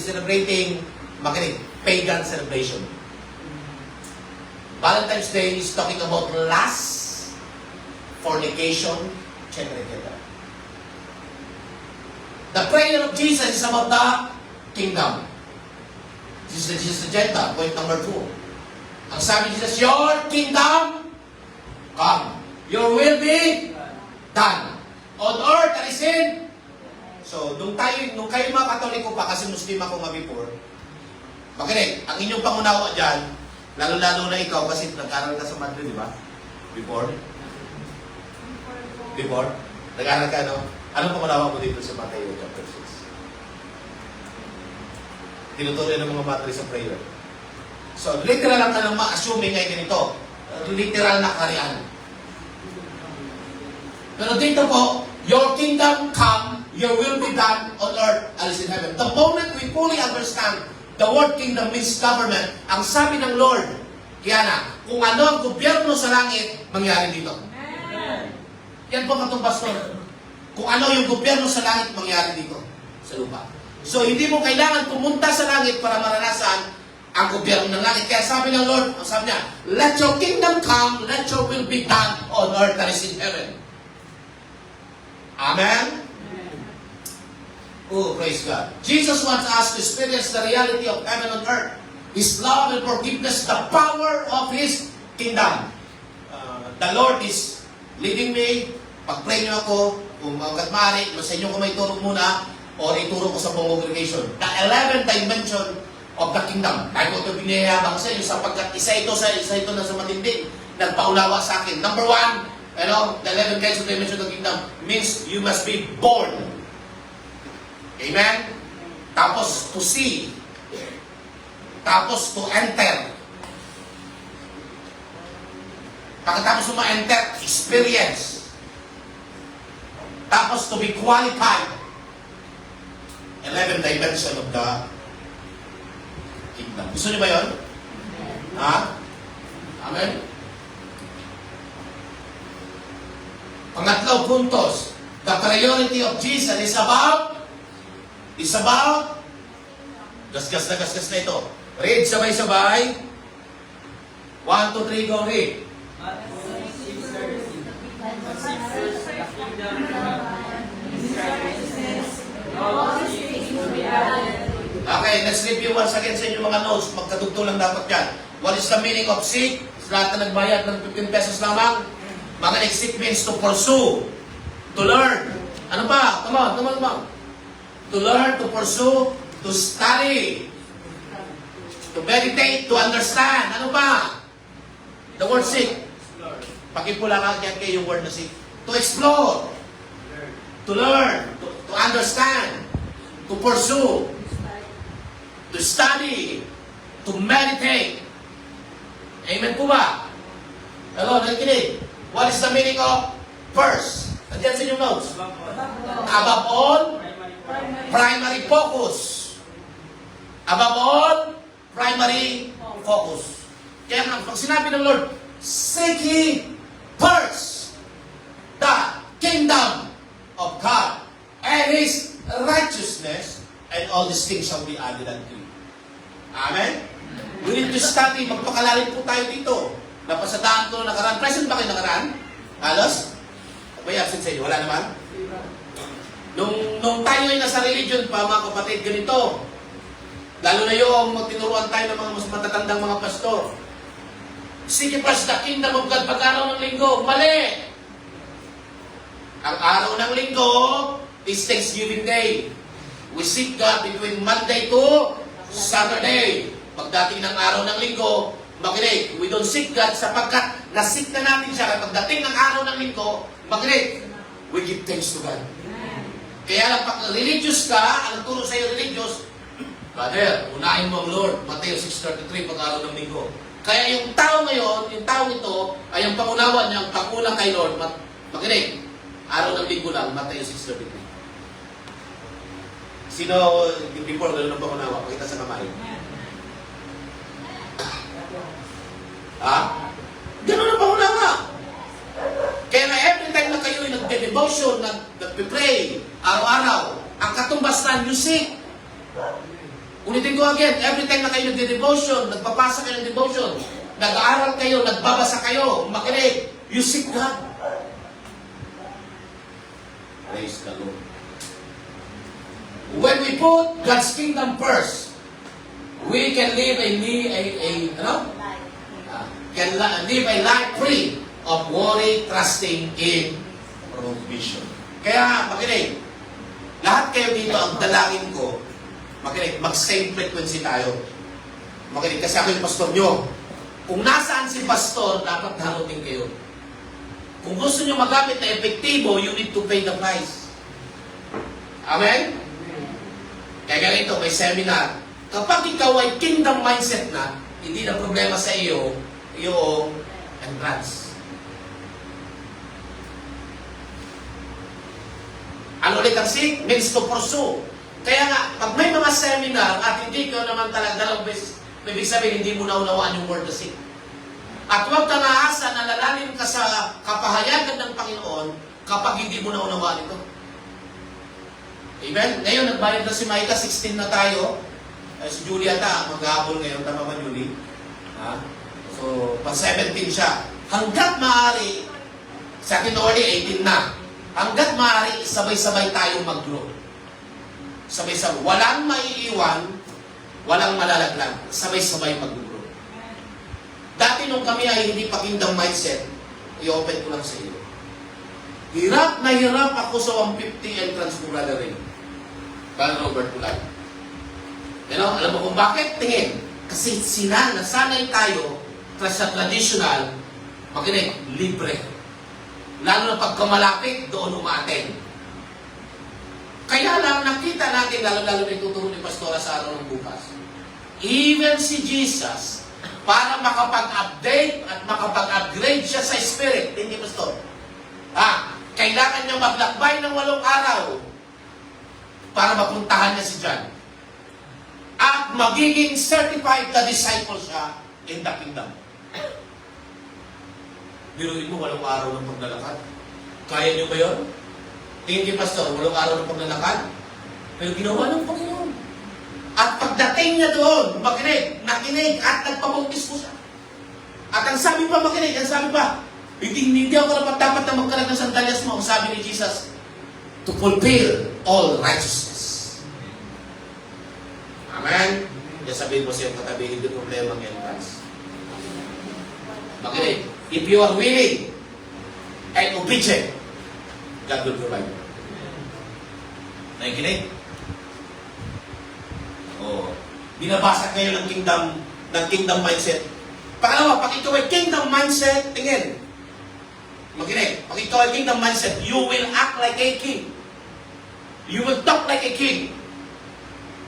celebrating, makinig, pagan celebration. Valentine's Day is talking about lust, fornication, etc. etc. The prayer of Jesus is about the kingdom. This is the agenda, point number 2. Ang sabi ni Jesus, your kingdom come. Your will be done. On earth as in. So, nung kayo mga Katoliko pa, kasi Muslim ako nga before, makinig, ang inyong pangunawa dyan, lalo-lalo na ikaw, kasi nag-aral ka sa Madrid, di ba? Before? Nag-aral ka, no? Anong pangunawa mo dito sa Matthew chapter 6? Tinutuloy ng mga battery sa prayer. So, literal lang ka nang ma-assuming ngayon ganito. Literal na kariyan. Pero dito po, your kingdom come, your will be done on earth as in heaven. The moment we fully understand the word kingdom means government, ang sabi ng Lord, kaya na, kung ano ang gobyerno sa langit, mangyari dito. Yan po katong pastor. Kung ano yung gobyerno sa langit, mangyari dito, sa lupa. So, hindi mo kailangan pumunta sa langit para maranasan ang gobyerno ng langit. Kaya sabi ng Lord, ang sabi niya, let your kingdom come, let your will be done on earth as in heaven. Amen? Oh, praise God. Jesus wants us to experience the reality of heaven on earth. His love and forgiveness, the power of His kingdom. The Lord is leading me. Pag-pray niyo ako, kung hanggat maaari, sa inyo ko may turo muna, o ituro ko sa buong congregation. The 11th dimension of the kingdom. Dahil ko ito binayabang sa inyo, sapagkat isa ito na sa matindi. Nagpaunawa sa akin. Number 1, the 11th kinds of dimension of the kingdom means you must be born. Amen? Tapos to see. Tapos to enter. Pagkatapos mo ma-enter, experience. Tapos to be qualified. 11 dimension of the kingdom. Gusto niyo ba yun? Ha? Amen? Pangatlo, puntos. The priority of Jesus is about gasgas na ito. Read sabay-sabay. 1, 2, 3, go read. Okay, let's review once again sa inyong mga notes. Magkadugtong lang dapat yan. What is the meaning of seek? Lahat na nagbayad ng 15 pesos lamang. Mga seek means to pursue, to learn. Ano pa? Come on. To learn, to pursue, to study, to meditate, to understand. Ano pa? The word seek. Pakipula ka kaya yung word na seek. To explore, to learn, to understand, to pursue, to study, to meditate. Amen po ba? Hello, nakikinig. What is the meaning of first? Nandiyan sa inyong notes. Above all, primary focus. Above all, primary focus. Kaya nga, pag sinabi ng Lord, seek ye first the kingdom of God and His righteousness, and all these things shall be added unto you. Amen? We need to study. Magpakalalim po tayo dito. Napasadaan ko nakaraan. Present ba kayo nakaraan? Halos? May absent sa inyo? Wala naman? Nung tayo ay nasa religion pa, mga kapatid, ganito. Lalo na yung magtinuruan tayo ng mga mas matatandang mga pastor. Seek ye first the kingdom of God pag-araw ng linggo. Mali! Ang araw ng linggo is Thanksgiving Day. We seek God between Monday to Saturday. Pagdating ng araw ng linggo, makinig, we don't seek God sapagkat na-seek na natin siya. Pagdating ng araw ng linggo, makinig, we give thanks to God. Kaya lang, pag religious ka, ang turo sa'yo religious, brother, unahin mo ang Lord. Mateo 6:33, pag-araw ng linggo. Kaya yung tao ngayon, yung tao ito, ay ang pangunawa niya, ang pag-ulang kay Lord, makinig, araw ng linggo lang, Mateo 6:33. Sino, before, gano'n ang pangunawa? Pakita sa kamay. Ha? Gano'n ang pangunawa. Kaya na every time na kayo ay nagde-devotion, nagpe-pray, araw-araw, ang katumbas na, you time na kayo nagde-devotion, nagpapasa kayo ng devotion, nag-aaral kayo, nagbabasa kayo, makinig, you seek God. Praise the Lord. When we put God's kingdom first, we can live live a life free of worry, trusting in provision. Kaya, makinig, lahat kayo dito, ang dalangin ko, makinig, mag-same frequency tayo. Makinig, kasi ako yung pastor nyo. Kung nasaan si pastor, dapat naroting kayo. Kung gusto nyo magamit na epektibo, you need to pay the price. Amen? Kaya ganito, may seminar. Kapag ikaw ay kingdom mindset na, hindi na problema sa iyo yung entrance. Ano ulit ang seek? Means to pursue. Kaya nga, pag may mga seminar at hindi ko naman talaga dalawang beses, ibig sabihin, hindi mo naunawaan yung word to seek. At huwag kang aasa na lalalim ka sa kapahayagan ng Panginoon kapag hindi mo naunawaan ito. Amen? Ngayon, nagbayad na si Micah, 16 na tayo. Si Julieta, mag-aabol ngayon. Tama ba, Julie? Ha? So, pag 17 siya. Hanggat maaari, sa akin already 18 na. Hanggat maaari, sabay-sabay tayong mag-grow. Sabay-sabay. Walang maiiwan, walang malalaglag. Sabay-sabay mag-grow. Dati nung kami ay hindi pa kingdom mindset, i-open ko lang sa iyo. Hirap na hirap ako sa 150 entrance ko, Brother Ray. Brother Robert Kulay. Alam mo kung bakit? Tingin. Kasi nasanay tayo sa traditional, makinig, libre. Lalo na pagkamalapit, doon umaaten. Kaya lang nakita natin, lalo-lalo na ituturo ni Pastora sa araw ng bukas. Even si Jesus, para makapag-update at makapag-upgrade siya sa spirit, hindi Pastor. Kailangan niya maglakbay ng 8 araw para mapuntahan niya si John. At magiging certified na disciple siya in the kingdom. Biruin mo, 8 araw ng paglalakad. Kaya niyo ba yun? Tingin kay Pastor, 8 araw ng paglalakad. Pero ginawa ng Panginoon. At pagdating niya doon, nakinig at nagpabautis po siya. At ang sabi pa, hindi ako dapat na magkalag ng sandalyas mo. Ang sabi ni Jesus, to fulfill all righteousness. Amen? Kaya sabihin mo siyang katabi, hindi problema ng entrance. Makinig, if you are willing and obedient, God will provide. Nakikinig? Binabasa kayo ng kingdom mindset. Pangalawa, pag ikaw ay kingdom mindset, tingin. Makinig, pag ikaw ay kingdom mindset, you will act like a king. You will talk like a king.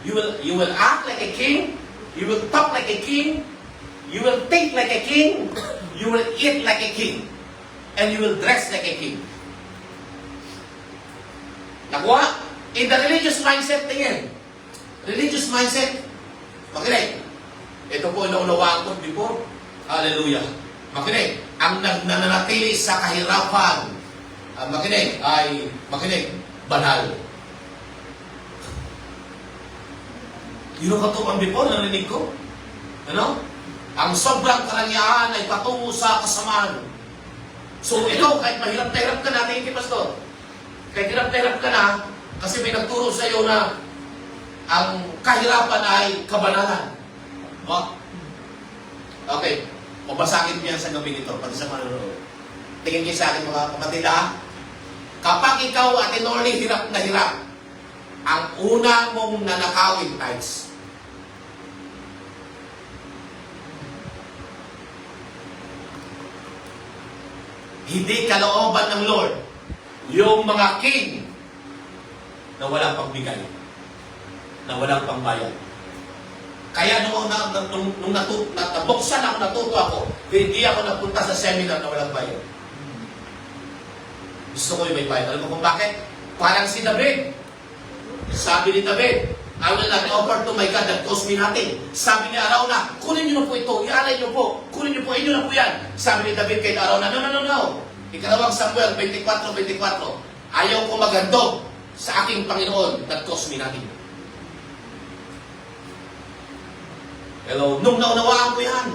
You will act like a king. You will talk like a king. You will think like a king. You will eat like a king. And you will dress like a king. Nakuha? In the religious mindset, tingin. Religious mindset, makinig. Ito po naunawaan ko before. Hallelujah. Makinig. Ang nananatili sa kahirapan, banal. Yun ang katuwang before, narinig ko. Ang sobrang karangyaan ay patungo sa kasamaan. So ito, kahit mahirap na hirap ka na, tingin kay Pastor. Kahit hirap na hirap ka na, kasi may nagturo sa iyo na ang kahirapan ay kabanalan. Okay. Mabasagin niya sa gabi nito, pati sa manonood. Tingin kayo sa akin mga kapatid, kapag ikaw at inorly hirap na hirap, ang una mong nanakawin, tithes. Hindi kalooban ng Lord yung mga king na walang pagbigay, na walang pangbayad. Kaya nung nabuksan ako, natuto ako, hindi ako napunta sa seminar na walang bayad. Gusto ko yung may bayad. Alam mo kung bakit? Parang si David. Sabi ni David, I will not offer to my God that cost me nothing. Sabi ni Arauna, kunin niyo na po ito, ialay niyo po, kunin niyo po, inyo na po yan. Sabi ni David kay Arauna, no. Ikalawang Samuel 24:24, ayaw ko magandog sa aking Panginoon that cost me nothing. Hello? Nung naunawaan ko yan,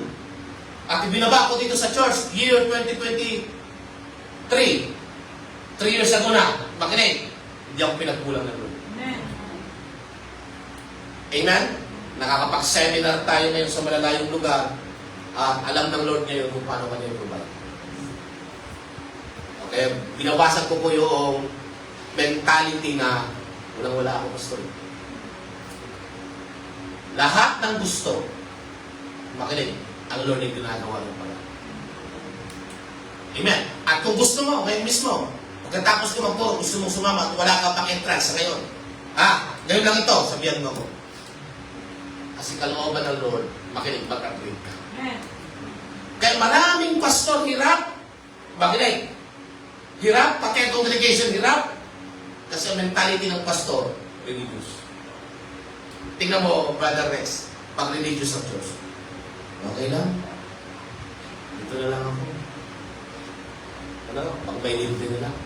at ibinaba ko dito sa church, year 2023, 3 years ago na, makinig, hindi ako pinagkulang ng Lord. Amen? Nakakapag-seminar tayo ngayon sa malalayong lugar at alam ng Lord ngayon kung paano kanya yung provide. Okay, binawasan ko po yung mentality na walang-wala ako, pastor. Lahat ng gusto, makinig, ang Lord ay ginagawa ng pala. Amen? At kung gusto mo, ngayon mismo, pagkatapos ko magturo, gusto mong sumama at wala ka pang entrance sa ngayon. Ngayon lang ito, sabihan mo ko. Kasi kalooban ng Lord, makinig, mag-upgrade ka. Kaya maraming pastor hirap, makinig, hirap, pati ang congregation hirap, kasi ang mentality ng pastor, religious. Tingnan mo, Brother Rex, pag religious ang Diyos. Okay lang. Dito na lang ako. Ano? Pag may libre na lang.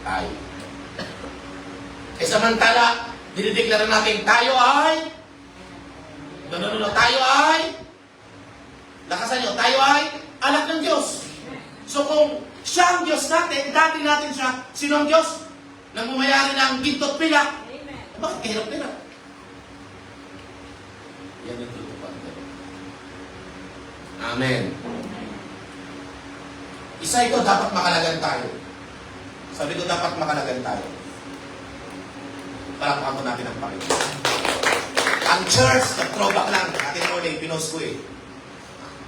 Ay. Samantala, dinideklara natin, tayo ay, tayo ay, lakasan nyo, tayo ay anak ng Diyos. So kung siya ang Diyos natin, dati natin siya, sino ang Diyos? Nang mumayari ng ginto at pilak. Bakit kahirap-hirap? Yan yung tutupad. Amen. Isa ito, dapat makalagan tayo. Sabi ko, dapat makalagan tayo. Palakpakan ko natin ang Panginoon. Ang church, nag-throwback lang. Atin Norley, pinost ko eh.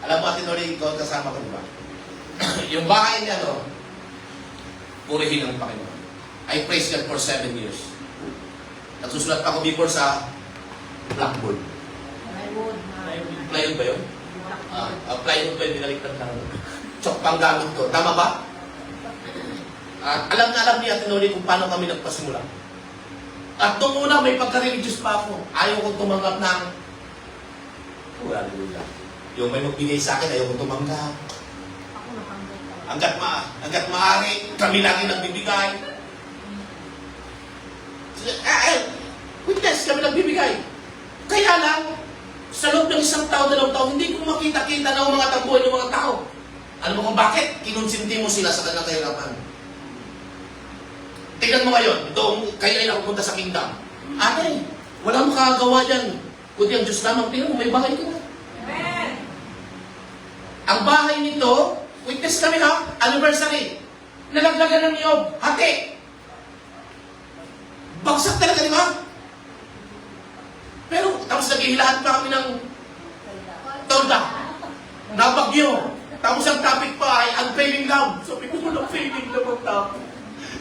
Alam mo, Atin Norley, ikaw kasama ko, di ba? Yung bahay niya, no? Purihin ang Panginoon. I praise God for 7 years. Nagsusulat pa ako before sa blackboard. Plywood ba yun? Plywood ba yun? Binaliktad lang. Chok pang gamit ko. Tama ba? At alam na alam niya, tinuli kung paano kami nagpasimula. At nung una, may pagka-religious pa ako. Ayaw kong tumanggap ng hallelujah. Yung may magbigay sa akin, ayaw kong tumanggap. Hanggat maaari, kami lagi nagbibigay. Witness, kami nagbibigay. Kaya lang, sa loob ng 1 taon, 2 taon, hindi ko makita-kita ng mga tambuhay ng mga tao. Alam mo kung bakit? Kinonsinti mo sila sa kanilang kahirapan. Tingnan mo ngayon, doon kayo ay napupunta sa kingdom. Ate, wala mo kakagawa dyan. Kundi ang Diyos lamang, tingnan mo, may bahay ka na. Amen. Ang bahay nito, witness kami ha, anniversary. Nalaglagan ng niyog, hati. Bagsak talaga, di ba? Pero, tapos naghihilahan pa kami ng tolda. Nabagyo. Tapos ang topic pa ay unfailing love. Sabi ko, walang failing love ang topic.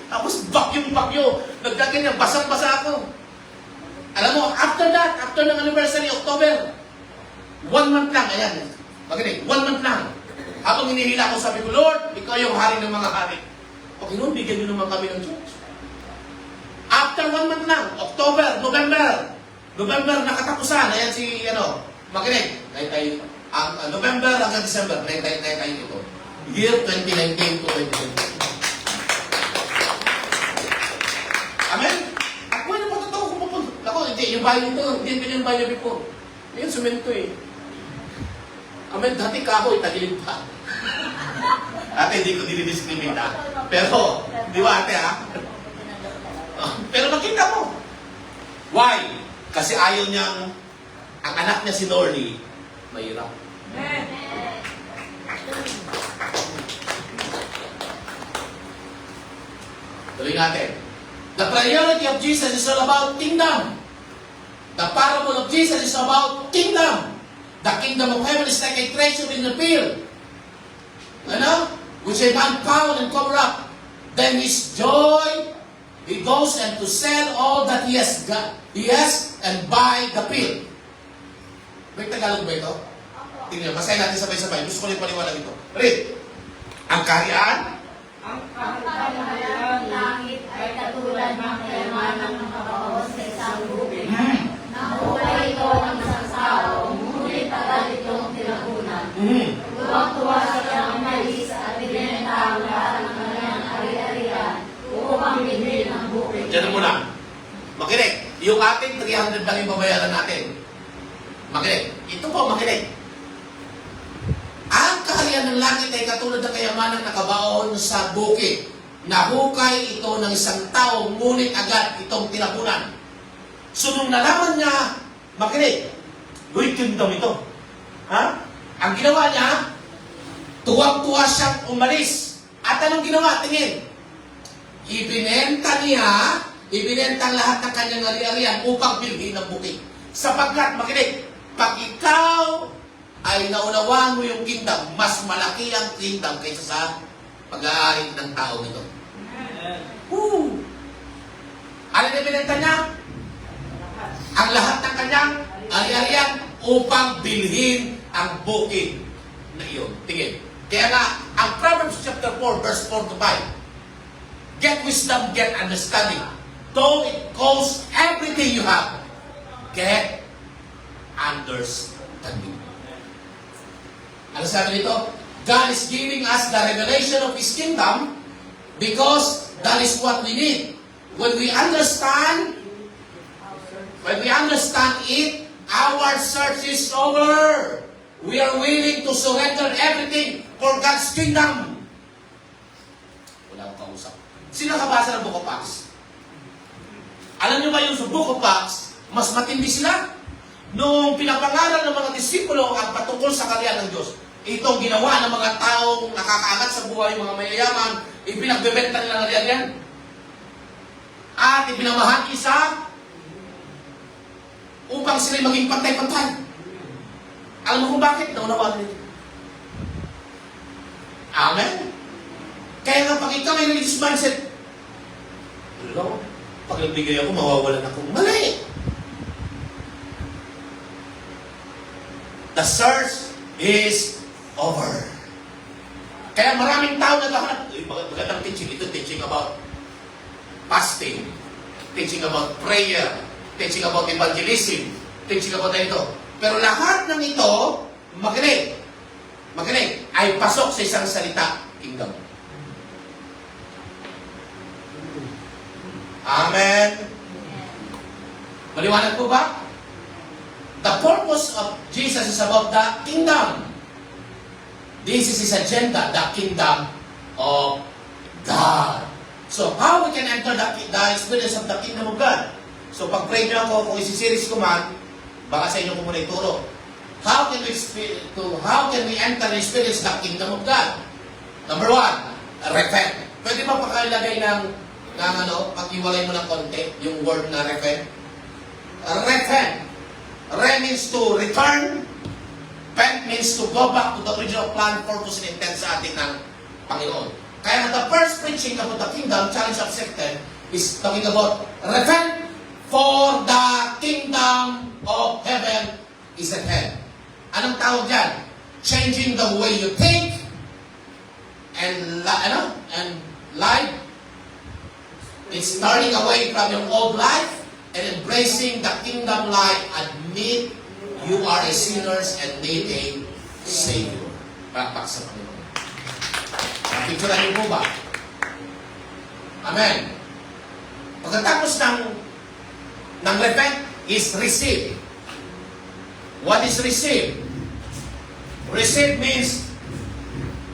Tapos bagyong-bagyo. Nagkaganyan, basang-basa ako. Alam mo, after that, after ng anniversary, October, 1 month lang, ayan. Magaling, 1 month lang. Habang hinihila ko, sabi ko, Lord, ikaw yung hari ng mga hari. Okay, Lord, bigyan nyo naman kami ng church. After 1 month lang, October, November, nakatapusan. Ayan si, makinig. November hanggang December, tayo ito. Year 2019 to 2020. Amen? Ako na po totoo kung pupunta. Ako, hindi, yung bahay nito, hindi yung bahay niya before. Yan, semento eh. Amen, dati kahoy, tagilid pa. Ate, hindi ko dinidiscriminate ha. Pero, di ba ate ha? Pero makita mo. Why? Kasi ayaw niyang, ang anak niya si Norley, mahirap. Amen. Tuloy natin. The priority of Jesus is all about kingdom. The parable of Jesus is about kingdom. The kingdom of heaven is like a treasure in the field. Which a man found and cover up. Then his joy, he goes and to sell all that he has and buy the field. May Tagalog ba ito? Tingnan, basahin natin sabay-sabay. Gusto ko rin paliwanag ito. Read. Ang kaharian, Ang Ang langit ay katulad ng kayamanan ng kabaos sa isang bukid. Nahulay ito ng isang tao, ngunit tagal itong tinakunan. Tuwang-tuwa siyang umalis at binenta ang lahat ng kanyang ari-arian upang bilhin ang bukid. Diyan muna. Makinig, yung ating 300 lang yung babayaran natin. Makinig. Ito po, makinig. Ang kaharian ng langit ay katulad ng kayamanang nakabaon sa bukid. Nahukay ito ng isang tao, ngunit agad itong tinapunan. So nung nalaman niya, makinig, uy, kingdom ito. Ha? Ang ginawa niya, tuwang-tuwa siyang umalis. At anong ginawa? Tingin. Ibinenta ang lahat ng kanyang ari-arian upang bilhin ng bukid. Sapagkat, makinig, pag ikaw ay naunawaan mo yung kingdom, mas malaki ang kingdom kaysa sa pag-aari ng tao nito. Woo! Ano na binenta niya? Ang lahat ng kanyang ari-arian upang bilhin ang bukid na iyon. Tingin. Kaya nga, ang Proverbs chapter 4, verse 4 to 5, get wisdom, get understanding. Though it costs everything you have, get understanding. Ano sabi nito? God is giving us the revelation of His kingdom because that is what we need. When we understand it, our search is over. We are willing to surrender everything for God's kingdom. Wala akong kausap. Sino nakabasa ng Book of Acts? Alam niyo ba yung sa Book of Acts, mas matindi sila? Nung pinapangaral ng mga disipulo ang patungkol sa kaharian ng Diyos, itong ginawa ng mga taong nakakaangat sa buhay, mga mayayaman, ipinagbebenta nila ng arian. At ipinamahagi sa upang sila maging pantay-pantay. Alam mo kung bakit? Naunawaan nito. Amen? Kaya nga pag ikaw may religious mindset, no, pag nagbigay ako, mawawalan ako. Mali! The search is over. Kaya maraming tao naghahanap. Magandang teaching. Ito teaching about fasting, teaching about prayer, teaching about evangelism, teaching about ito. Pero lahat ng ito, makinig, ay pasok sa isang salita, kingdom. Amen. Maliwanag po ba? The purpose of Jesus is about the kingdom. This is His agenda, the kingdom of God. So, how we can enter the experience of the kingdom of God? So, pag-pray niyo ako, kung isi-series ko man, baka sa inyo ko muna ituro. How can we enter and experience the kingdom of God? Number 1, repent. Pwede ba pakilagay ng pag-iwalay mo ng konti, yung word na repent? Repent. Re means to return. Repent means to go back to the original plan, purpose, and intent sa atin ng Panginoon. Kaya the first preaching about the kingdom, challenge of second, is talking about repent, for the kingdom of heaven is at hand. Anong tawag dyan? Changing the way you think and life. It's turning away from your old life and embracing the kingdom life. Admit you are a sinner and need a Savior. Pakpak sa Panginoon. Picturean niyo po ba? Amen. Pagkatapos ng repent is receive. What is receive? Receive means,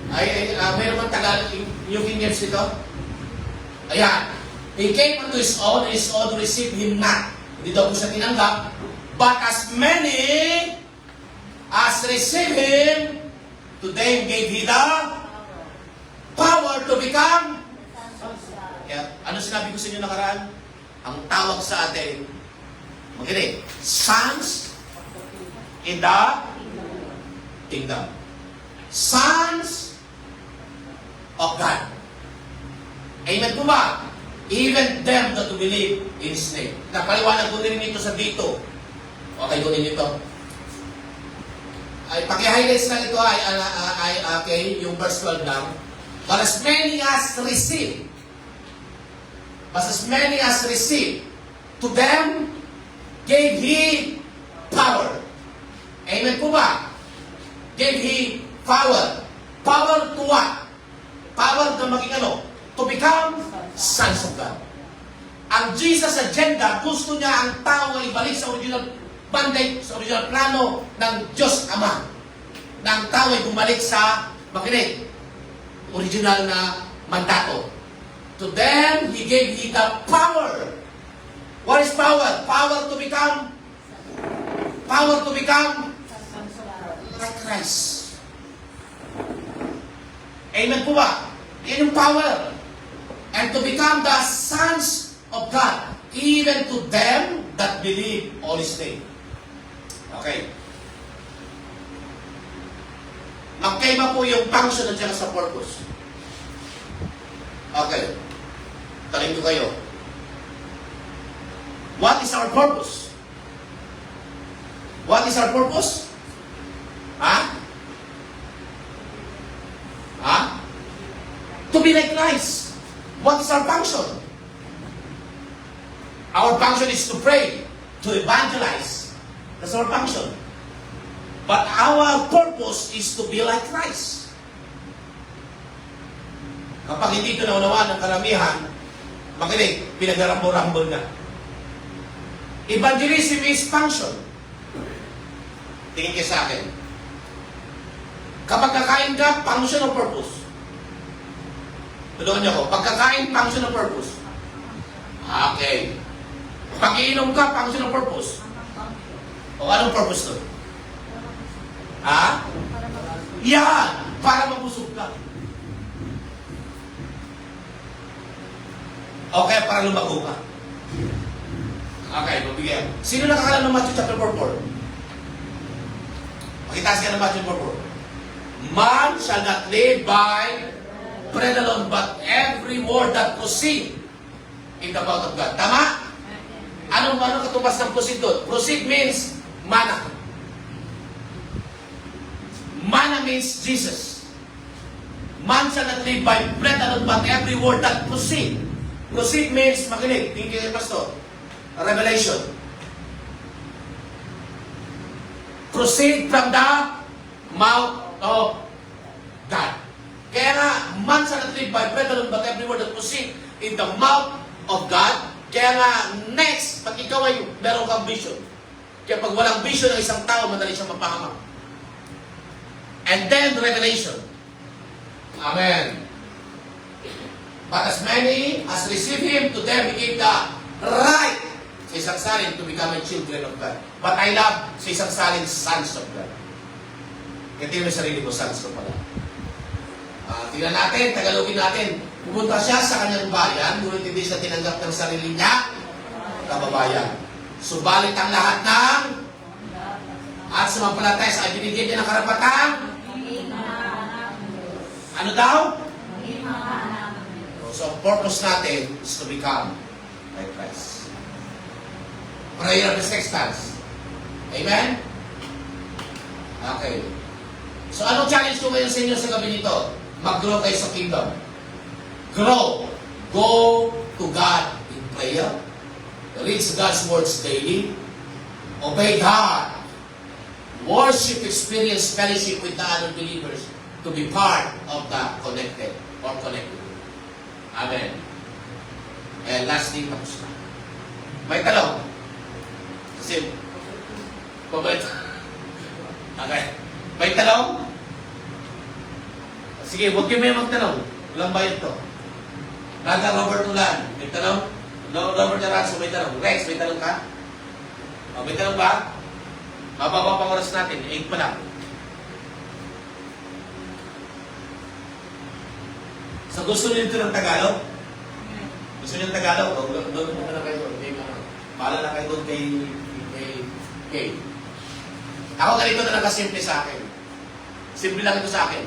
mayroon bang Tagalog yung King James dito? Ayan. He came unto His own received Him not. Hindi daw po siya tinanggap. But as many as receive Him, to them gave He the power to become. Kaya, ano sinabi ko sa inyo nakaraan? Ang tawag sa atin, makinig, sons in the kingdom. Sons of God. Amen po ba? Even them that believe in His name. Napaliwanag ko din ito sa dito. Okay ko din ito. Ay, paki-highlights lang ito okay, yung verse 12 lang. But as many as receive, to them gave He power. Amen po ba? Gave He power. Power to what? Power na maging to become sons of God. Ang Jesus agenda, gusto niya ang tao ay ibalik sa original mandate, sa original plano ng Diyos Ama, na ang tao ay bumalik sa, makinig, original na mandato. To them, He gave the power. What is power? Power to become like Christ. Amen po ba? Yan yung power. And to become the sons of God, even to them that believe on His name. Okay. Magkaiba po yung function at saka sa purpose. Okay. Tanong ko kayo. What is our purpose? What is our purpose? Ha? Ha? To be like Christ. What is our function? Our function is to pray, to evangelize. That's our function. But our purpose is to be like Christ. Kapag hindi ito naunawaan ng karamihan, makinig, pinagrambo-rambo na. Evangelism is function. Tingin kayo sa akin. Kapag kakain ka, function o purpose? Tulungan niyo ako. Pagkakain, function o purpose? Okay. Pag-iinom ka, function o purpose? O anong purpose to? Ha? Yan! Para mabusog ka. Okay, para lumago ka. Okay, mabigyan. Sino nakakalam ng Matthew chapter 4? Pakitaas ka ng Matthew 4. Man shall not live by bread alone, but every word that proceed in the mouth of God. Tama? Anong katubas ng proceed doon? Proceed means mana. Mana means Jesus. Man shall not live by bread alone, but every word that proceed. Proceed means, makinig, tingin kayo pastor, revelation. Proceed from the mouth of God. Kaya nga, man shall not live by bread alone, but every word that proceed in the mouth of God. Kaya nga, next, pag ikaw ay meron kang vision. Kaya pag walang vision ng isang tao, madali siyang mapahamak. And then, revelation. Amen. But as many as receive Him, to them He gave the right sa isang salin to become a children of God. But I love sa isang salin, sons of God. Kaya tingnan mo sarili ko, sons ko pala. Tingnan natin, tagalogin natin. Pumunta siya sa kanyang bayan, ngunit hindi siya tinanggap ng sarili niya, kababayan. Subalit ang lahat ng at sumampalataya sa binigyan niya ng karapatan. Ano daw? So, ang purpose natin is to become like Christ. Prayer of resistance. Amen? Okay. So, anong challenge ko ngayon sa inyo sa gabi nito? Mag-grow kayo sa kingdom. Grow. Go to God in prayer. Read God's words daily. Obey God. Worship, experience fellowship with the other believers to be part of the connected or connected. Amen. And lastly, tapos na. May talong. Kasi, pabait. Okay. May talong? Sige, huwag kayo may magtanong. Walang bayad to. Brother Robert Ulan, may tanong? Robert Araso, may tanong. Rex, may tanong ka? O, may tanong ba? Mababa pang oras natin. 8 pa lang. So, gusto niyo ito ng Tagalog? Gusto niyo ng Tagalog? O, doon mo na kayo. Paala na kayo doon kay. Ako ganito na nakasimple sa akin. Simple lang ito sa akin.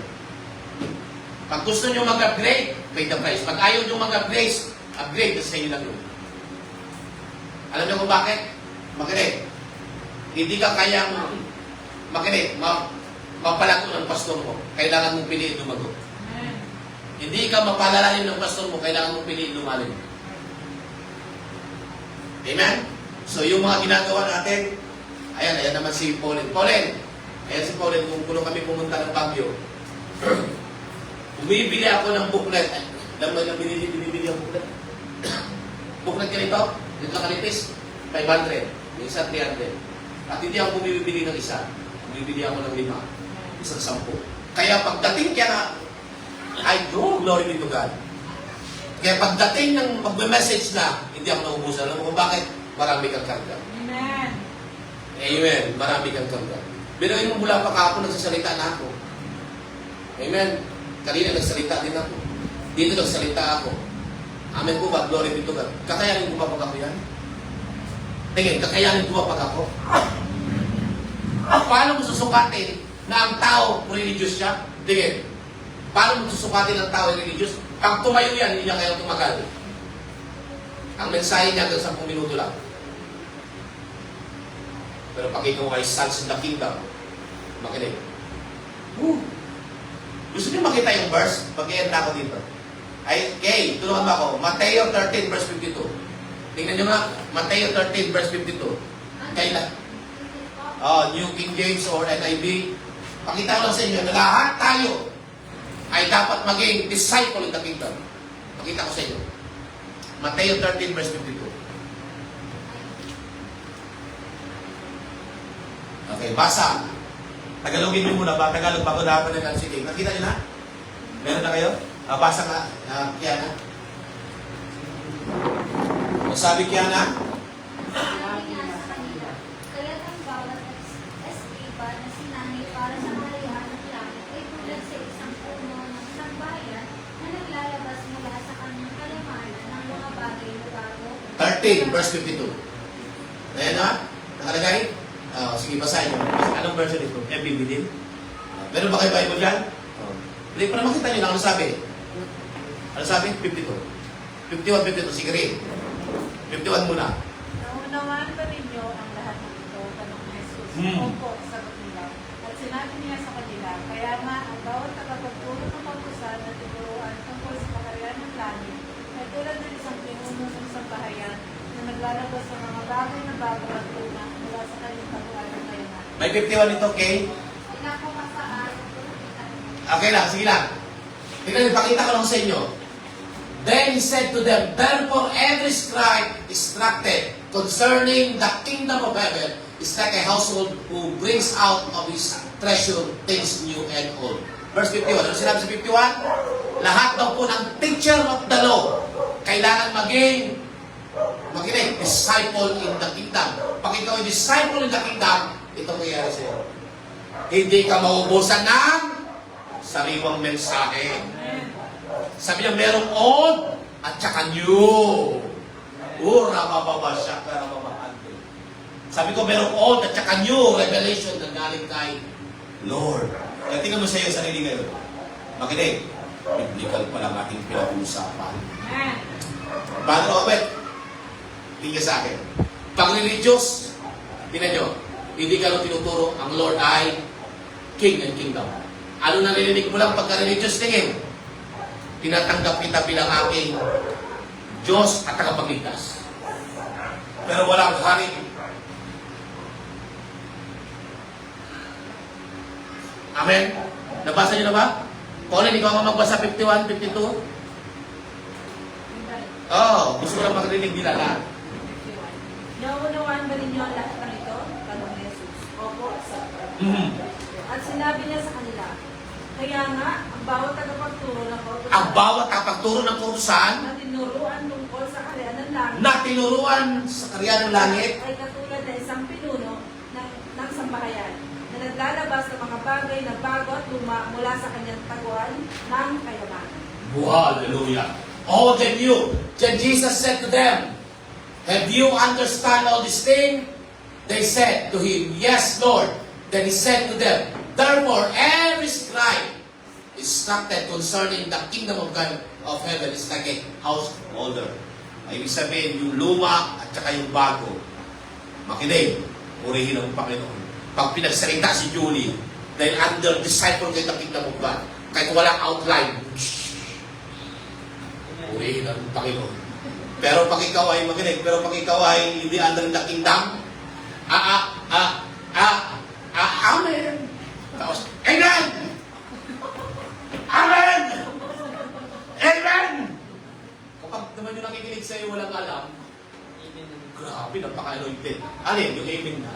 Pag gusto niyo mag-upgrade, pay the price. Pag ayaw niyo mag-upgrade, upgrade, sa inyo lang yun. Alam niyo kung bakit? Makinig. Hindi ka kayang makinig, mapalago ng pastor mo. Kailangan mong piliin lumago. Hindi ka mapalalalim ng pastor mo, kailangan mong piliin lumalim. Amen? So, yung mga ginagawa natin, ayan naman si Pauline. Ayan si Pauline, kung kami pumunta ng Baguio. Bumibili ako ng booklet. Alam mo yung binibili ang booklet? Booklet ganito, dito lang kalipis, 500. Yung isa 300. At hindi ako bumibili ng isa. Bumibili ako ng 5. Isang 10. Kaya pagdating kaya na, I know, glory be to God. Kaya pagdating ng magme-message na, hindi ako naubusan. Alam mo kung bakit? Marami kang karga. Amen. Amen. Marami kang karga. Binuin mo mula pa kahapon, nagsasalita na ako. Amen. Kanina nagsalita din ako. Dito nagsalita ako. Amen po ba? Glory be to God. Kakayanin ko ba pag ako yan? Tingin, kakayanin ko ba pag ako? Paano mo susukatin na ang tao religious siya? Tingin, paano mo susukatin ang tao religious? Pag tumayo yan, hindi niya kaya tumagal. Ang mensahe niya hanggang 10 minuto lang. Pero pag ikaw ay sons in the kingdom, makinig. Gusto niyo makita yung verse? Pag-i-end na ako dito. Ay, okay, tulungan mo ako. Mateo 13 verse 52. Tingnan niyo nga, Mateo 13 verse 52. Kailan? New King James or NIV. Pakita ko lang sa inyo na lahat tayo ay dapat maging disciple in the kingdom. Pakita ko sa inyo. Mateo 13 verse 52. Okay, basa. Tagalogin niyo muna ba? Tagalog bago dapat na sige. Nakita niyo na? Meron na kayo? Basa nga, Kiana. Sabi Kiana? Sabi niya sa kanila, kaya't ang bawat eskriba na sinanay para sa kaharian ng langit ay tulad sa isang puno ng sambayan na naglalabas mula sa kanyang kayamanan ng mga bagay na bago. 13 verse 52. Ayan na? Nakalagay? Sige, basahin nyo. Anong version ito? MBB din? Meron ba kayo Bible dyan? Hindi pa naman kita nyo lang. Ano sabi? Ano sabi? 52. 51, 52. Sige rin. 51 muna. Naunawaan ba ninyo ang lahat ng ito? Tanong ni Jesus. Opo, sagot nila. At sinabi niya sa kanila, kaya nga ang bawat tagapagturo ng pagkusan na tinuruan tungkol sa kaharian ng langit ay tulad ng isang pinuno ng sambahayan na naglalabas ng mga bagay na bago at luna mula sa kanyang taguan ng kayamanan. May 51 ito, okay? Sila po masaan. Okay lang, sige lang. Tingnan, ipakita ko lang sa inyo. Then he said to them, therefore every scribe instructed concerning the kingdom of heaven is like a household who brings out of his treasure things new and old. Verse 51. Ano sinabi sa 51? Lahat daw po ng teacher of the law kailangan maging disciple in the kingdom. Pag ikaw ay disciple in the kingdom, ito mangyayari sa iyo. Hindi ka maubusan ng sariwang mensahe. Sabi niya, merong old at saka new. Ramababasya, ramabahante. Sabi ko, merong old at saka new revelation na galing kay Lord. Kaya tingnan mo sa iyo sarili ngayon. Makinig, biblical pa lang ating pinag-uusapan. Brother Robert, tingnan sa akin. Pag religious, tingnan nyo, hindi ka lang tinuturo, ang Lord ay King and Kingdom. Ano narinig mo lang pagka-religious tingin? Tinatanggap kita bilang aking Diyos at tagapagligtas. Pero walang hari. Amen? Nabasa niyo na ba? Colin, ikaw ang magbasa 51, 52? Gusto ko lang makarinig nila lahat. Naunawaan ba ninyo ang lahat ng ito? Tanong ni Jesus. Opo, sagot. At sinabi niya sa kanila, kaya nga, ang bawat tagapagturo ng kautusan Ang bawat kapagturo ng kautusan na tinuruan tungkol sa kaharian ng langit na tinuruan sa karya ng langit ay katulad na isang pinuno ng sambahayan na naglalabas ng mga bagay na bago at luma mula sa kanyang taguan ng kayamanan. Hallelujah. Oh, then Jesus said to them, have you understand all these things? They said to him, yes, Lord. Then he said to them, therefore, every scribe instructed concerning the kingdom of God of heaven is like a householder. Ibig sabihin, yung luma at saka yung bago. Makinig, purihin ang Panginoon. Pag pinagsalita si Julie, dahil under disciple kayo ng kingdom of God, kahit walang outline, purihin ang Panginoon. Pero pag ikaw ay makinig, pero pag ikaw ay hindi under the kingdom, amen. Tapos, amen! Amen! Amen! Kapag naman yung nakikinig sa'yo walang alam, grabe, napaka-anointed. Alin, yung amen na.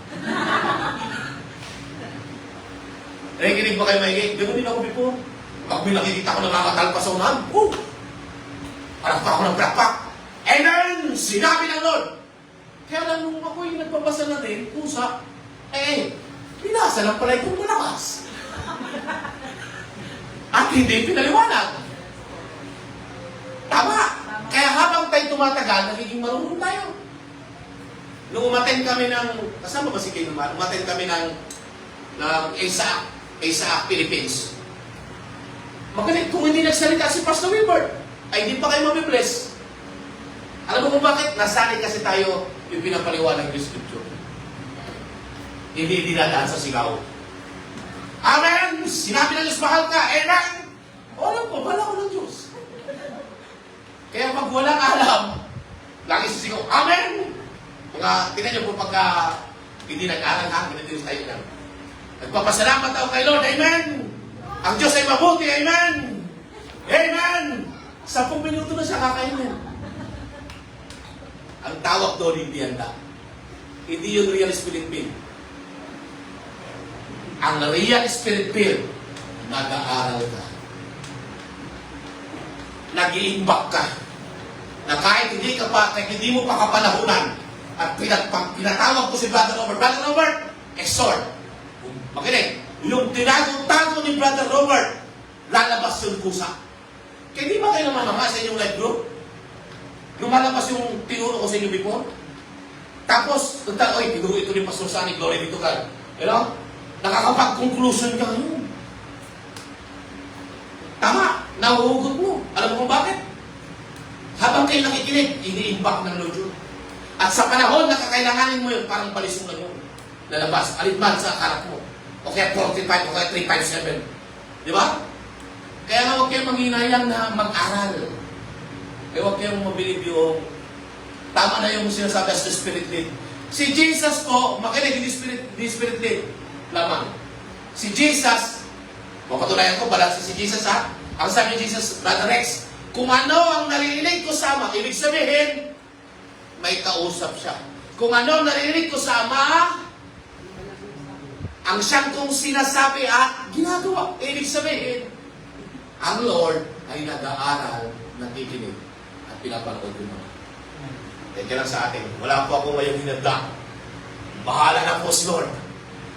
Nakikinig ba kayo maigay? Ganun din ako before. Pag may nakikita ko nangangatalpa sa unahan, palakpak ako ng palakpak. Amen! Sinabi ng Lord! Kaya lang nung ako'y nagbabasa na din, pusa, pinasa lang pala itong malakas. At hindi pinaliwanag. Tama! Kaya habang tayo tumatagal, nagiging marunong tayo. Nung umaten kami ng, kasama ba si King naman? Umaten kami ng ASAP Philippines. Magaling, kung hindi nagsalita si Pastor Wilbert, ay hindi pa kayo mabibless. Alam mo kung bakit? Nasanay kasi tayo yung pinapaliwanag ng Scripture. Hindi dinadaan sa sigaw. Amen! Sinabi ng Diyos, mahal ka. Amen! Alam ko, mahal ako ng Diyos. Kaya pag walang alam, lagi sisigaw, Amen! Mga, tingnan niyo po pagka hindi nag-aral ha, ganito tayo lang. Nagpapasalamat ako kay Lord, Amen! Ang Diyos ay mabuti, Amen! Amen! 10 minuto na siya kakainin. Ang tawag doon, hindi handa. Hindi yung real spirit filled. Ang real spirit filled, nag-aaral ka. Nag-iimbak ka. Na kahit hindi mo pa kapanahunan, at pinatawag ko si Brother Robert, exhort. Makinig, yung tinatago ni Brother Robert, lalabas yung kusa. Kaya di ba kayo namamama sa inyong life group? Lumalabas yung tinuro ko sa inyo before? Tapos, tinuro ito ni Pastor Sunny, glory be to God. You know? Nakakapag-conclusion ka ngayon. Tama, nahuhugot mo. Alam mo kung bakit? Habang kayo nakikinig, ini-impact ng Lord yun. At sa panahon na kakailanganin mo yun, parang balisong lang yun. Lalabas, alitman sa harap mo. O kaya 45, o kaya 3 times 7. Di ba? Kaya nga huwag kayong manghinayang na mag-aral. Kaya huwag kayong mabilib yung tama na yung sinasabi as the Spirit lead. Si Jesus po, makinig, hindi Spirit lead. Lamang. Si Jesus, mapatunayan ko, balansin si Jesus ha. Ang sabi ni Jesus, Brother Rex, kung ano ang naririnig ko sa Ama, ibig sabihin, may kausap siya. Kung ano ang naririnig ko sa Ama, ang siyang kong sinasabi at ginagawa. Ibig sabihin, ang Lord ay nag-aaral, nakikinig, at pinapanood yung mga. Teka lang sa atin, wala po ako ngayong hinanda. Bahala na po si Lord.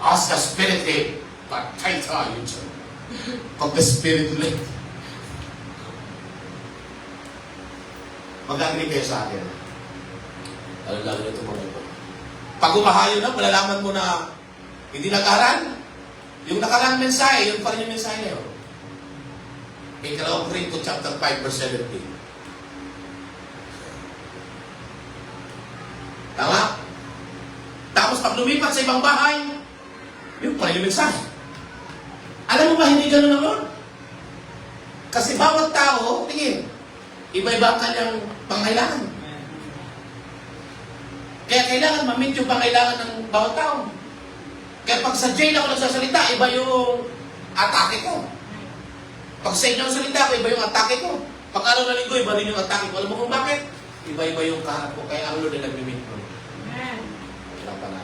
As the Spirit led, patay tayo dyan. Pag the Spirit led. Mag-agree kayo sa akin. Lalo na itong mga ito. Pag umahayo na, malalaman mo na hindi nag-aral. Yung nakarang mensahe, yun pa rin yung mensahe na yun. Ikalawang Corinto chapter 5 verse 17. Tama? Tapos pag lumipat sa ibang bahay, yun pa rin yung mensahe. Alam mo ba hindi ganun ang Lord? Kasi bawat tao, tingin, iba-iba ang kanyang pangailangan. Kaya kailangan ma-meet yung pangailangan ng bawat tao. Kaya pag sa jail ako nagsasalita, iba yung atake ko. Pag sa inyo ang salita ko, iba yung atake ko. Pag araw na linggo, iba rin yung atake ko. Alam mo kung bakit? Iba-iba yung kaharap ko. Kaya ang Lord na nag-meet ko.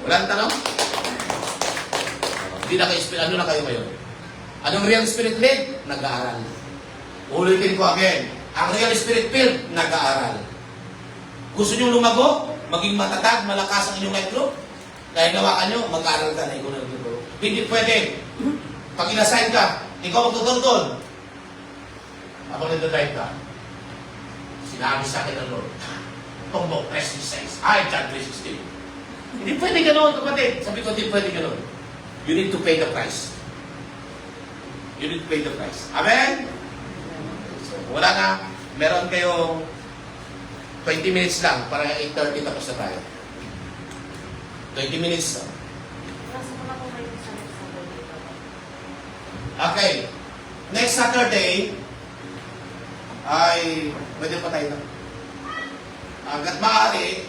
Walang tanong? Hindi na kayo, ano na kayo ngayon? Anong real spirit led? Nag-aaral. Ulitin ko again. Ang real spirit filled, nag-aaral. Gusto nyo lumago? Maging matatag, malakas ang inyong life group? Dahil nawakan nyo, mag-aaral ka na ikaw na nagtuturo. Hindi pwede. Pag in-assign ka, ikaw magtuturo doon. Habang nagdadrive ka, sinabi sa akin ng Lord, tumbok, press 6. Ay, John 3:16. Hindi pwede ganoon, kapatid. Sabi ko, hindi pwede ganoon. You need to pay the price. You need to pay the price. Amen? So, wala na. Meron kayong 20 minutes lang para 8:30 tapos na tayo. 20 minutes. Okay. Next Saturday ay pwede pa tayo na. Hanggat maaari,